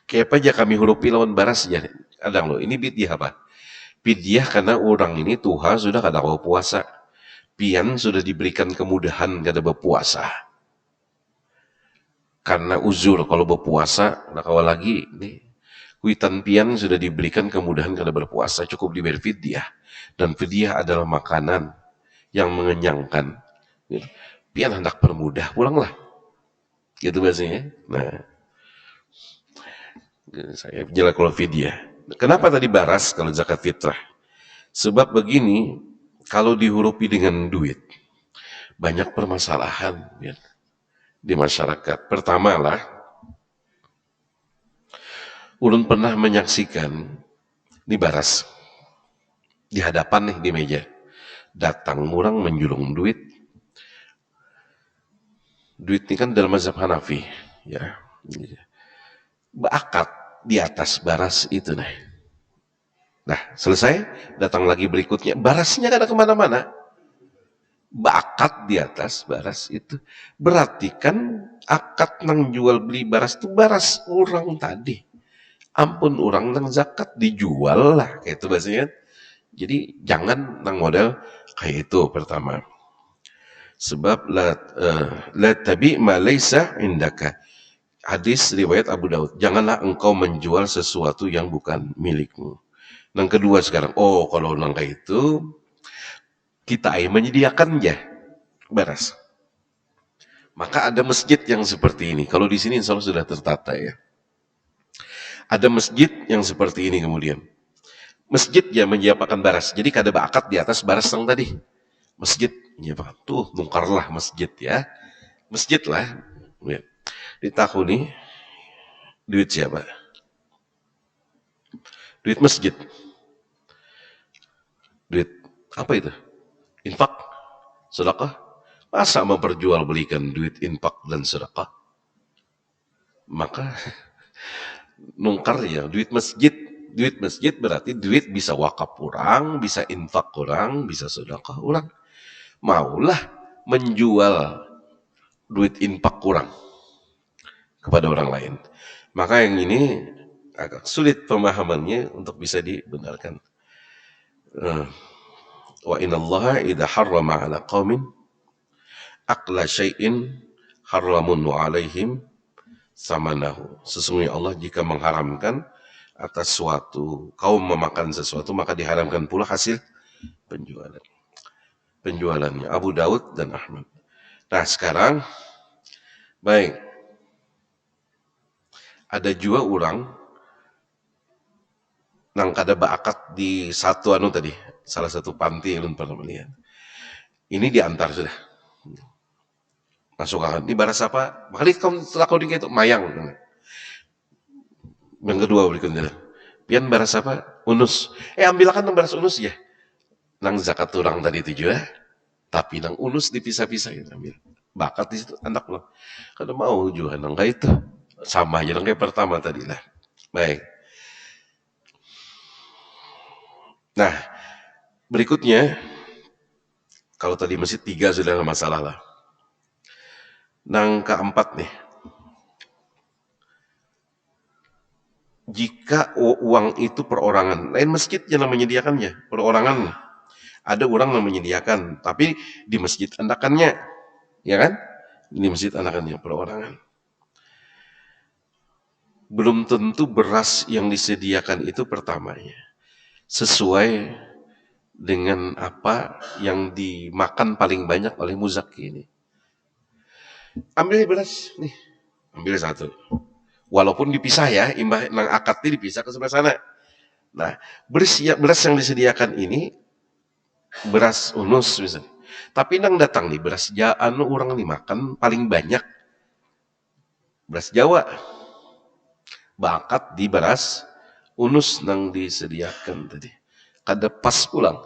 Kayak apa aja kami hurupi lawan baras ya. Kadang loh, ini fidyah apa? Fidyah karena orang ini Tuhan sudah kada mau puasa. Pian sudah diberikan kemudahan kada berpuasa. Karena uzur kalau berpuasa, nak awal lagi nih. Kuitan pian sudah diberikan kemudahan kada berpuasa, cukup diberi fidyah. Dan fidyah adalah makanan yang mengenyangkan. Pian hendak permudah, pulanglah. Gitu bahasanya. Nah, saya jelas kalau fidyah. Kenapa tadi baras kalau zakat fitrah? Sebab begini, kalau dihurupi dengan duit, banyak permasalahan ya, di masyarakat. Pertama lah, ulun pernah menyaksikan di baras, di hadapan nih di meja, datang orang menjulung duit. Duit ini kan dalam mazhab Hanafi, ya. Berakad di atas baras itu nih. Nah, selesai, datang lagi berikutnya, barasnya kada kemana-mana. Bakat di atas baras itu. Berarti kan akad nang jual beli baras itu baras orang tadi. Ampun orang nang zakat dijual lah, kayak itu bahasanya. Jadi jangan nang model kayak itu pertama. Sebab la tabi ma laisa indaka. Hadis riwayat Abu Daud. Janganlah engkau menjual sesuatu yang bukan milikmu. Yang kedua sekarang, kalau nang kayak itu kita menyediakan ya baras. Maka ada masjid yang seperti ini. Kalau di sini insya Allah sudah tertata ya. Ada masjid yang seperti ini kemudian. Masjid yang menyiapkan baras. Jadi kada bakat di atas baras yang tadi. Masjid menyiapkan. Tuh, mungkarlah masjid ya. Masjid lah. Ya. Ditakuni, duit siapa? Duit masjid. Duit apa itu? Infak? Sedekah? Masa memperjualbelikan duit infak dan sedekah? Maka nungkar ya duit masjid. Duit masjid berarti duit bisa wakaf orang, bisa infak orang, bisa sedekah orang. Maulah menjual duit infak orang kepada orang lain. Maka yang ini agak sulit pemahamannya untuk bisa dibenarkan. Wa inallaha idza harrama ala qaumin akla syai'in haramun alaihim samanahu. Sesungguhnya Allah jika mengharamkan atas suatu kaum memakan sesuatu maka diharamkan pula hasil penjualannya. Abu Daud dan Ahmad. Nah sekarang baik, ada juga orang nang kada bakat di satu tadi, salah satu panti yang pernah melihat. Ini diantar sudah. Masuk akal. Ini baras apa? Makanya kamu lakukan itu mayang. Yang kedua berikutnya. Pian baras apa? Unus. Ambilkan nang baras unus ya. Nang zakat orang tadi itu juga. Tapi nang unus dipisah-pisah ya, ambil. Bakat di situ anak lo. Kada mau juga nang kayak itu. Sama aja nang kayak pertama tadi lah. Baik. Nah, berikutnya kalau tadi masih 3 sudah masalah lah. Nang keempat nih. Jika uang itu perorangan, lain masjid yang menyediakannya, perorangan. Ada orang yang menyediakan, tapi di masjid anakannya, ya kan? Di masjid anakannya, perorangan. Belum tentu beras yang disediakan itu pertamanya sesuai dengan apa yang dimakan paling banyak oleh muzaki ini. Ambil beras, nih, ambil satu. Walaupun dipisah ya, imbah nang akadnya dipisah ke sebelah sana. Nah, beras yang disediakan ini beras unus misalnya. Tapi nang datang nih beras orang nih makan paling banyak beras Jawa. Bakat di beras unus nang disediakan tadi. Kada pas pulang.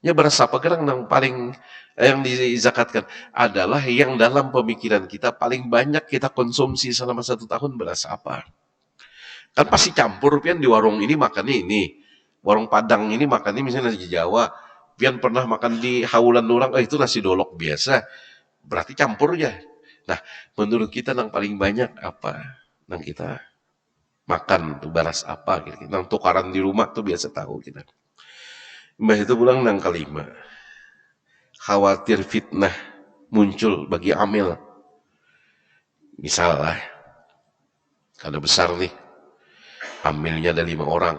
Ya beras apa gerang nang paling yang dizakatkan adalah yang dalam pemikiran kita paling banyak kita konsumsi selama 1 tahun beras apa. Kan pasti campur, pian di warung ini makannya ini. Warung Padang ini makannya misalnya nasi Jawa. Pian pernah makan di haulan orang, itu nasi dolok biasa. Berarti campur ya. Nah, menurut kita yang paling banyak apa? Yang kita makan tuh beras apa? Gitu. Yang tukaran di rumah tuh biasa tahu kita. Mbah itu pulang yang kelima. Khawatir fitnah muncul bagi amil. Misalnya, kada besar nih. Amilnya ada 5 orang.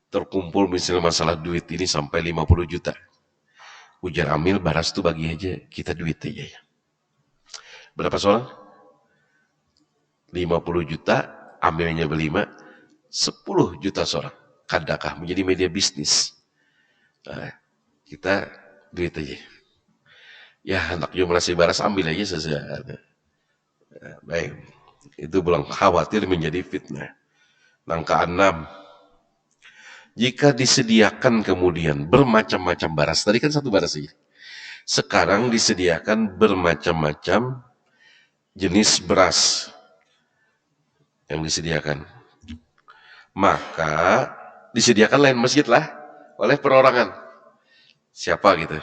Terkumpul misalnya masalah duit ini sampai 50 juta. Ujar amil, baras tuh bagi aja. Kita duit aja ya. Berapa seorang? 50 juta, amilnya berlima. 10 juta seorang. Kadakah menjadi media bisnis. Nah, kita duit aja. Ya anak jumlah baras ambil aja sesuai. Nah, baik. Itu bilang khawatir menjadi fitnah. Yang keenam, jika disediakan kemudian bermacam-macam baras, tadi kan satu baras saja. Sekarang disediakan bermacam-macam jenis beras yang disediakan. Maka disediakan lain masjid lah oleh perorangan. Siapa gitu.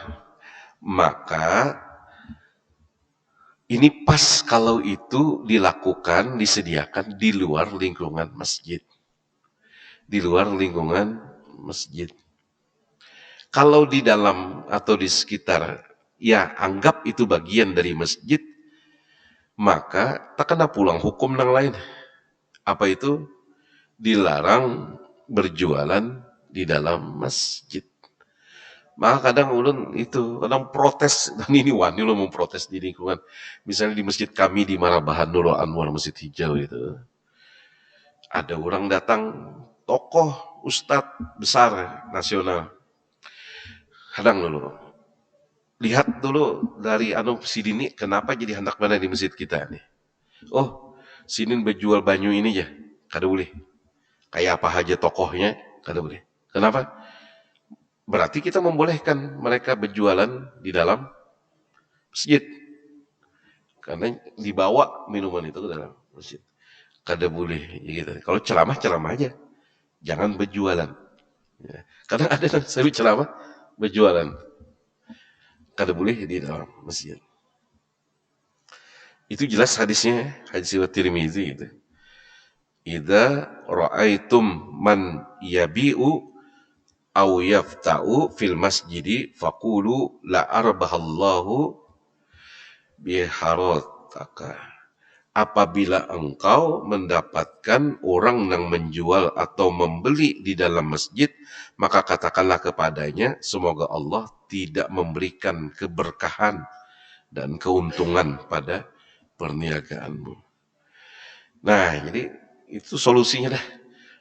Maka ini pas kalau itu dilakukan, disediakan di luar lingkungan masjid. Di luar lingkungan masjid. Kalau di dalam atau di sekitar, ya anggap itu bagian dari masjid, maka tak kena pulang hukum yang lain. Apa itu? Dilarang berjualan di dalam masjid. Maka kadang ulun itu, kadang protes, dan ini wani lo mau protes di lingkungan. Misalnya di masjid kami di Marabahan Nurul Anwar, Masjid Hijau itu. Ada orang datang, tokoh, ustadz besar nasional. Kadang dulu, lihat dulu dari anu si Dini, kenapa jadi hendak mana di masjid kita nih. Oh, sini berjual banyu ini ya, kada boleh. Kayak apa aja tokohnya, kada boleh. Kenapa? Berarti kita membolehkan mereka berjualan di dalam masjid. Karena dibawa minuman itu ke dalam masjid. Kada boleh gitu. Kalau ceramah aja, jangan berjualan. Ya. Kadang ada yang saya ceramah berjualan. Kada boleh di dalam masjid. Itu jelas hadisnya, hadis riwayat Tirmizi itu. Idza ra'aitum man yabi'u aw yafta'u fil masjidi faqulu la arbahallahu biharataka. Apabila engkau mendapatkan orang yang menjual atau membeli di dalam masjid, maka katakanlah kepadanya, semoga Allah tidak memberikan keberkahan dan keuntungan pada perniagaanmu. Nah, jadi itu solusinya dah.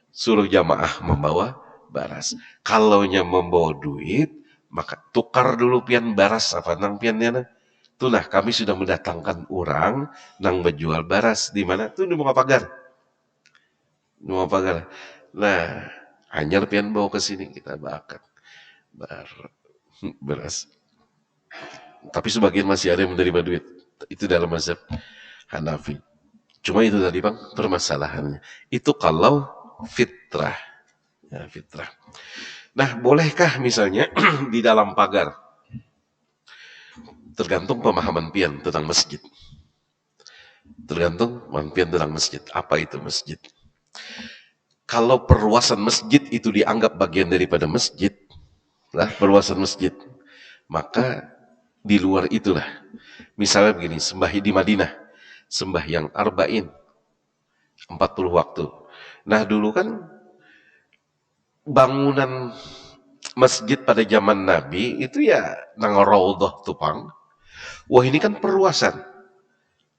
Suruh jamaah membawa baras. Kalaunya membawa duit, maka tukar dulu pian baras apa nang piannya nah. Tuh nah kami sudah mendatangkan orang nang menjual baras di mana tuh di Bunga Pagar. Bunga Pagar. Nah, anyar pian bawa ke sini kita bakar beras. Tapi sebagian masih ada yang menerima duit. Itu dalam mazhab Hanafi. Cuma itu tadi Bang permasalahannya. Itu kalau fitrah. Ya, fitrah. Nah, bolehkah misalnya di dalam pagar? Tergantung pemahaman pian tentang masjid. Tergantung pemahaman pian tentang masjid. Apa itu masjid? Kalau perluasan masjid itu dianggap bagian daripada masjid, lah perluasan masjid, maka di luar itulah. Misalnya begini, sembahyang di Madinah, sembahyang arba'in, 40 waktu. Nah dulu kan bangunan masjid pada zaman Nabi itu ya nang raudhah tupang. Wah ini kan perluasan.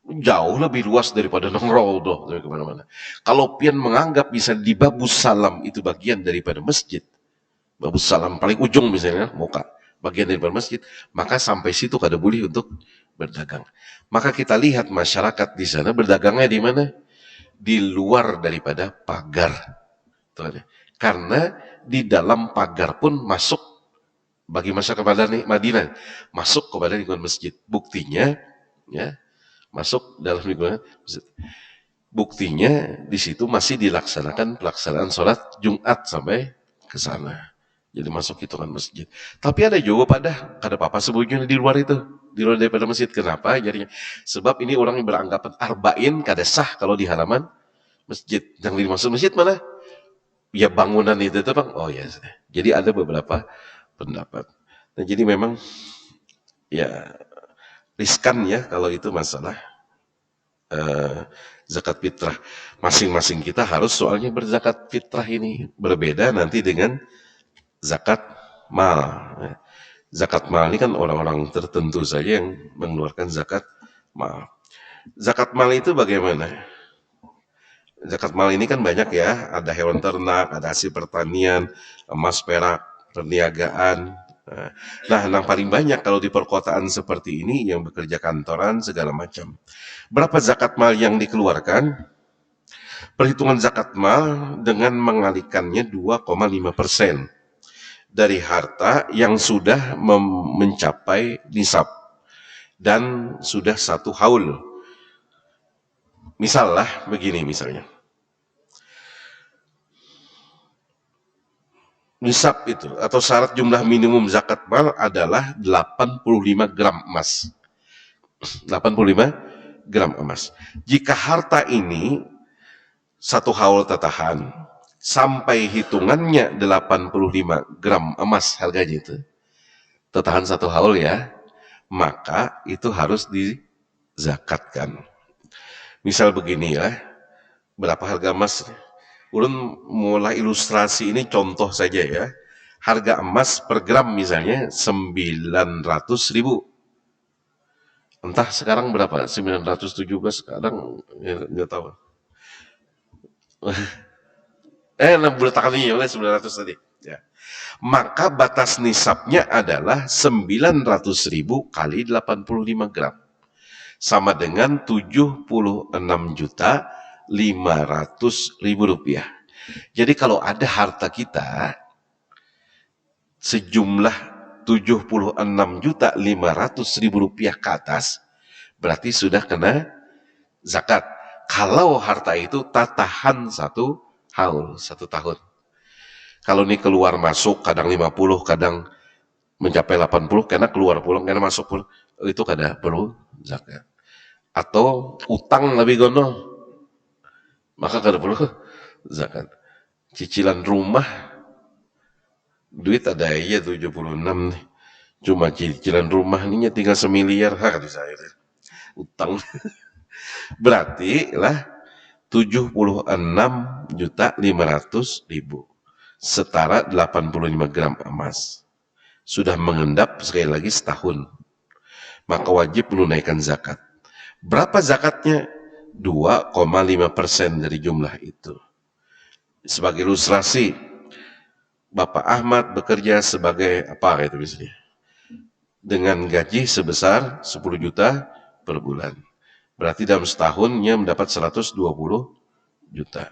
Jauh lebih luas daripada nang raudhah dari kemana-mana. Kalau pian menganggap bisa di Babus Salam itu bagian daripada masjid, Babus Salam paling ujung misalnya, muka bagian daripada masjid, maka sampai situ kada boleh untuk berdagang. Maka kita lihat masyarakat di sana berdagangnya di mana? Di luar daripada pagar. Karena di dalam pagar pun masuk bagi masyarakat Madinah masuk kepada lingkungan masjid. Buktinya ya masuk dalam lingkungan masjid. Buktinya di situ masih dilaksanakan pelaksanaan sholat Jumat sampai ke sana. Jadi masuk hitungan masjid. Tapi ada juga pada kada apa-apa sebutnya di luar itu, di luar daripada masjid. Kenapa? Jadinya sebab ini orang yang beranggapan arba'in kada sah kalau di halaman masjid. Yang dimaksud masjid mana? Ya bangunan itu tuh Bang. Oh ya. Jadi ada beberapa pendapat. Nah, jadi memang ya riskan ya kalau itu masalah zakat fitrah. Masing-masing kita harus soalnya berzakat fitrah ini berbeda nanti dengan zakat mal. Zakat mal ini kan orang-orang tertentu saja yang mengeluarkan zakat mal. Zakat mal itu bagaimana? Zakat mal ini kan banyak ya, ada hewan ternak, ada hasil pertanian, emas, perak, perniagaan. Nah, yang paling banyak kalau di perkotaan seperti ini yang bekerja kantoran segala macam. Berapa zakat mal yang dikeluarkan? Perhitungan zakat mal dengan mengalihkannya 2,5% dari harta yang sudah mencapai nisab dan sudah 1 haul. Misalnya begini misalnya. Nisab itu atau syarat jumlah minimum zakat mal adalah 85 gram emas. 85 gram emas. Jika harta ini 1 haul tatahan sampai hitungannya 85 gram emas harganya itu, tatahan 1 haul ya, maka itu harus dizakatkan. Misal begini ya, berapa harga emas? Ulun mulai ilustrasi ini contoh saja ya. harga emas per gram misalnya 900.000. Entah sekarang berapa, 917 sekarang, ya, nggak tahu. 6 bulan tadi ya, 900 tadi. Ya. Maka batas nisabnya adalah 900.000 kali 85 gram. Sama dengan 76.500.000 rupiah. Jadi kalau ada harta kita sejumlah 76.500.000 rupiah ke atas, berarti sudah kena zakat. Kalau harta itu tak tahan 1 tahun. Kalau ini keluar masuk kadang 50, kadang mencapai 80, karena keluar pulang, karena masuk pulang, itu kada perlu zakat. Atau utang lebih gondol, maka kada perlu zakat. Cicilan rumah, duit ada ya 76 nih. Cuma cicilan rumah ini tinggal 1 miliar, di saya utang. Berarti lah 76.500.000 setara 85 gram emas. Sudah mengendap sekali lagi setahun. Maka wajib menunaikan zakat. Berapa zakatnya? 2,5% dari jumlah itu. Sebagai ilustrasi, Bapak Ahmad bekerja sebagai apa itu misalnya? Dengan gaji sebesar 10 juta per bulan. Berarti dalam setahunnya mendapat 120 juta.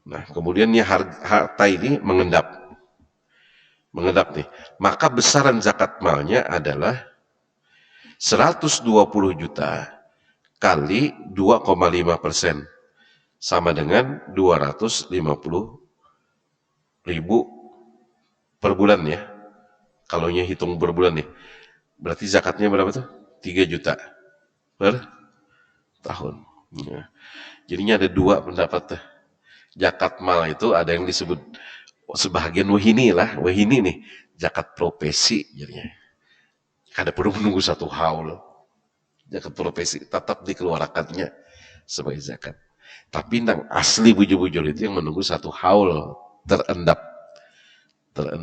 Nah, kemudian harta ini mengendap nih. Maka besaran zakat malnya adalah 120 juta kali 2,5%. Sama dengan 250.000 per bulan ya. Kalau hitung per bulan nih. Berarti zakatnya berapa tuh? 3 juta per tahun. Ya. Jadinya ada 2 pendapat. Zakat mal itu ada yang disebut sebagian wahini nih, zakat profesi jadinya. Kada perlu menunggu 1 haul. Zakat profesi tetap dikeluarkannya sebagai zakat. Tapi yang asli bujur-bujur itu yang menunggu 1 haul terendap. Nah,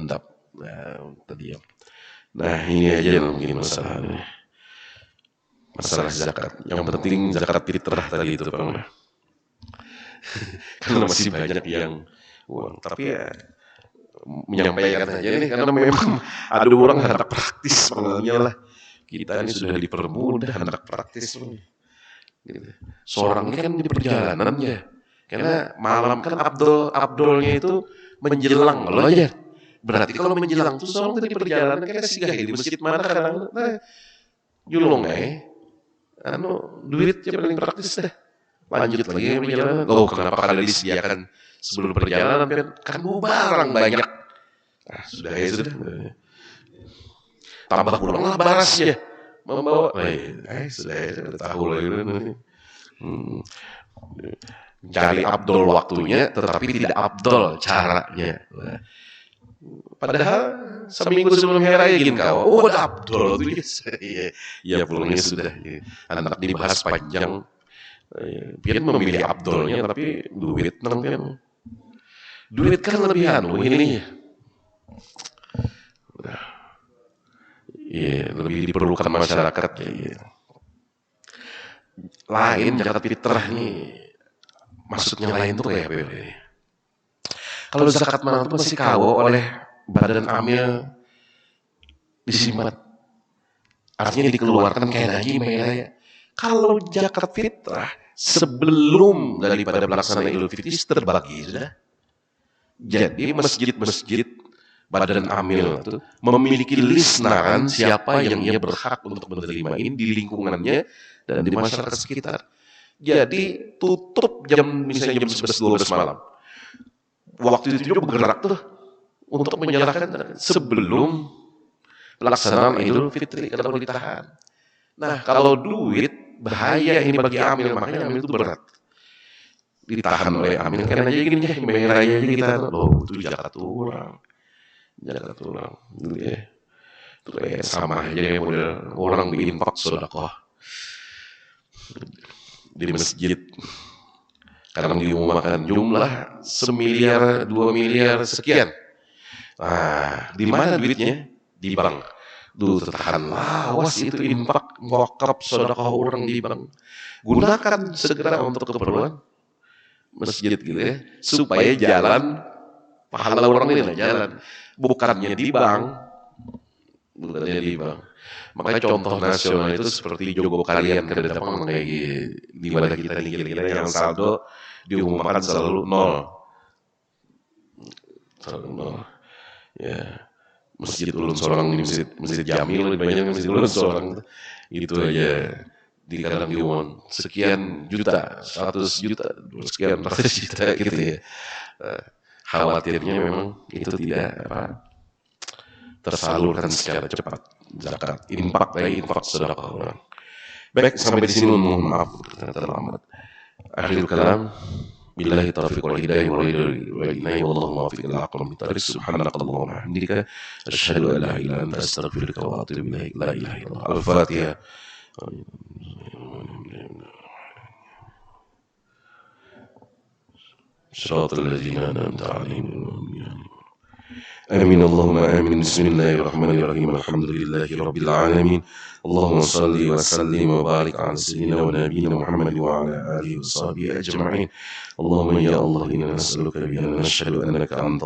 tadi ya. Nah, ini aja yang mungkin masalahnya. Masalah zakat. Yang penting zakat fitrah tadi itu, Bang. Karena masih banyak yang uang, tapi ya menyampaikan aja nih, karena memang ada orang hendak praktis pengennya lah. Kita ini sudah dipermudah hendak praktis. Gitu. Seorang ini kan di perjalanan ya, karena malam kan abdolnya itu menjelang loh aja. Berarti kalau menjelang tuh seorang di perjalanan kan sih di masjid mana kadang, julung duitnya paling praktis deh. Lanjut lagi perjalanan. Oh, kenapa kada disediakan sebelum perjalanan kan barang banyak. Nah, sudah. Tambah pulang lah baras ya. Membawa. Sudah tahu lah ini. Cari abdol waktunya, tetapi tidak abdol caranya. Padahal seminggu sebelum hari raya gini kau, udah abdol tuh ya pulangnya sudah. Anak dibahas panjang. Biar memilih abdolnya, tapi duit kan lebih ini lebih diperlukan masyarakat ya. Lain zakat fitrah nih, maksudnya lain tuh kayak apa? Kalau zakat mal itu masih kawo oleh badan amil disimpan, artinya dikeluarkan kayak lagi ya. Kalau zakat fitrah sebelum daripada pelaksanaan Idul Fitri terbagi sudah. Jadi masjid-masjid badan amil itu memiliki list naran siapa yang ia berhak untuk menerima ini di lingkungannya dan di masyarakat sekitar. Jadi tutup misalnya jam 11-12 malam. Waktu itu juga bergerak tuh untuk menyerahkan sebelum pelaksanaan Idul Fitri kalau ditahan. Nah, kalau duit bahaya ini bagi amil, makanya amil itu berat. Ditahan oleh amil kan aja gini ya, bayar aja kita itu zakat orang. Gitu ya. Itu kayak sama aja ya model orang berinfak sedekah di masjid. Kadang diumumkan jumlah 1 miliar, 2 miliar sekian. Di mana duitnya? Di bank. Duh, tertahan. Awas itu infak, wakaf, sedekah orang di bank. Gunakan segera untuk keperluan masjid gitu ya, supaya jalan pahala orang ini jalan, bukannya di bank. Makanya contoh nasional itu seperti Jogo kalian ke depan kayak di mana kita nih gila-gila yang saldo diumumkan selalu nol. Ya, masjid ulun seorang di masjid Jamil, banyak masjid ulun seorang itu aja dikadang diumum sekian juta, 100 juta, sekian ratus juta gitu ya. Khawatirnya memang itu tidak tersalurkan secara cepat. Zakat, infak, sedekah orang. Baik, sampai di sini mohon maaf terlambat. Akhirul kalam, billahi taufiq wal hidayah wal hidayah wallahu muwaffiq ila aqwamit thariq. Subhanakallahumma wa bihamdika asyhadu an la ilaha illa anta astaghfiruka wa atubu ilaik. La ilaha illallah. Al-Fatihah. Shiratal ladzina an'amta 'alaihim. آمين اللهم آمين. بسم الله الرحمن الرحيم. الحمد لله رب العالمين. اللهم صل وسلم وبارك على سيدنا ونبينا محمد وعلى آله وصحبه أجمعين. اللهم يا الله إنا نسألك بأن نشهد أنك أنت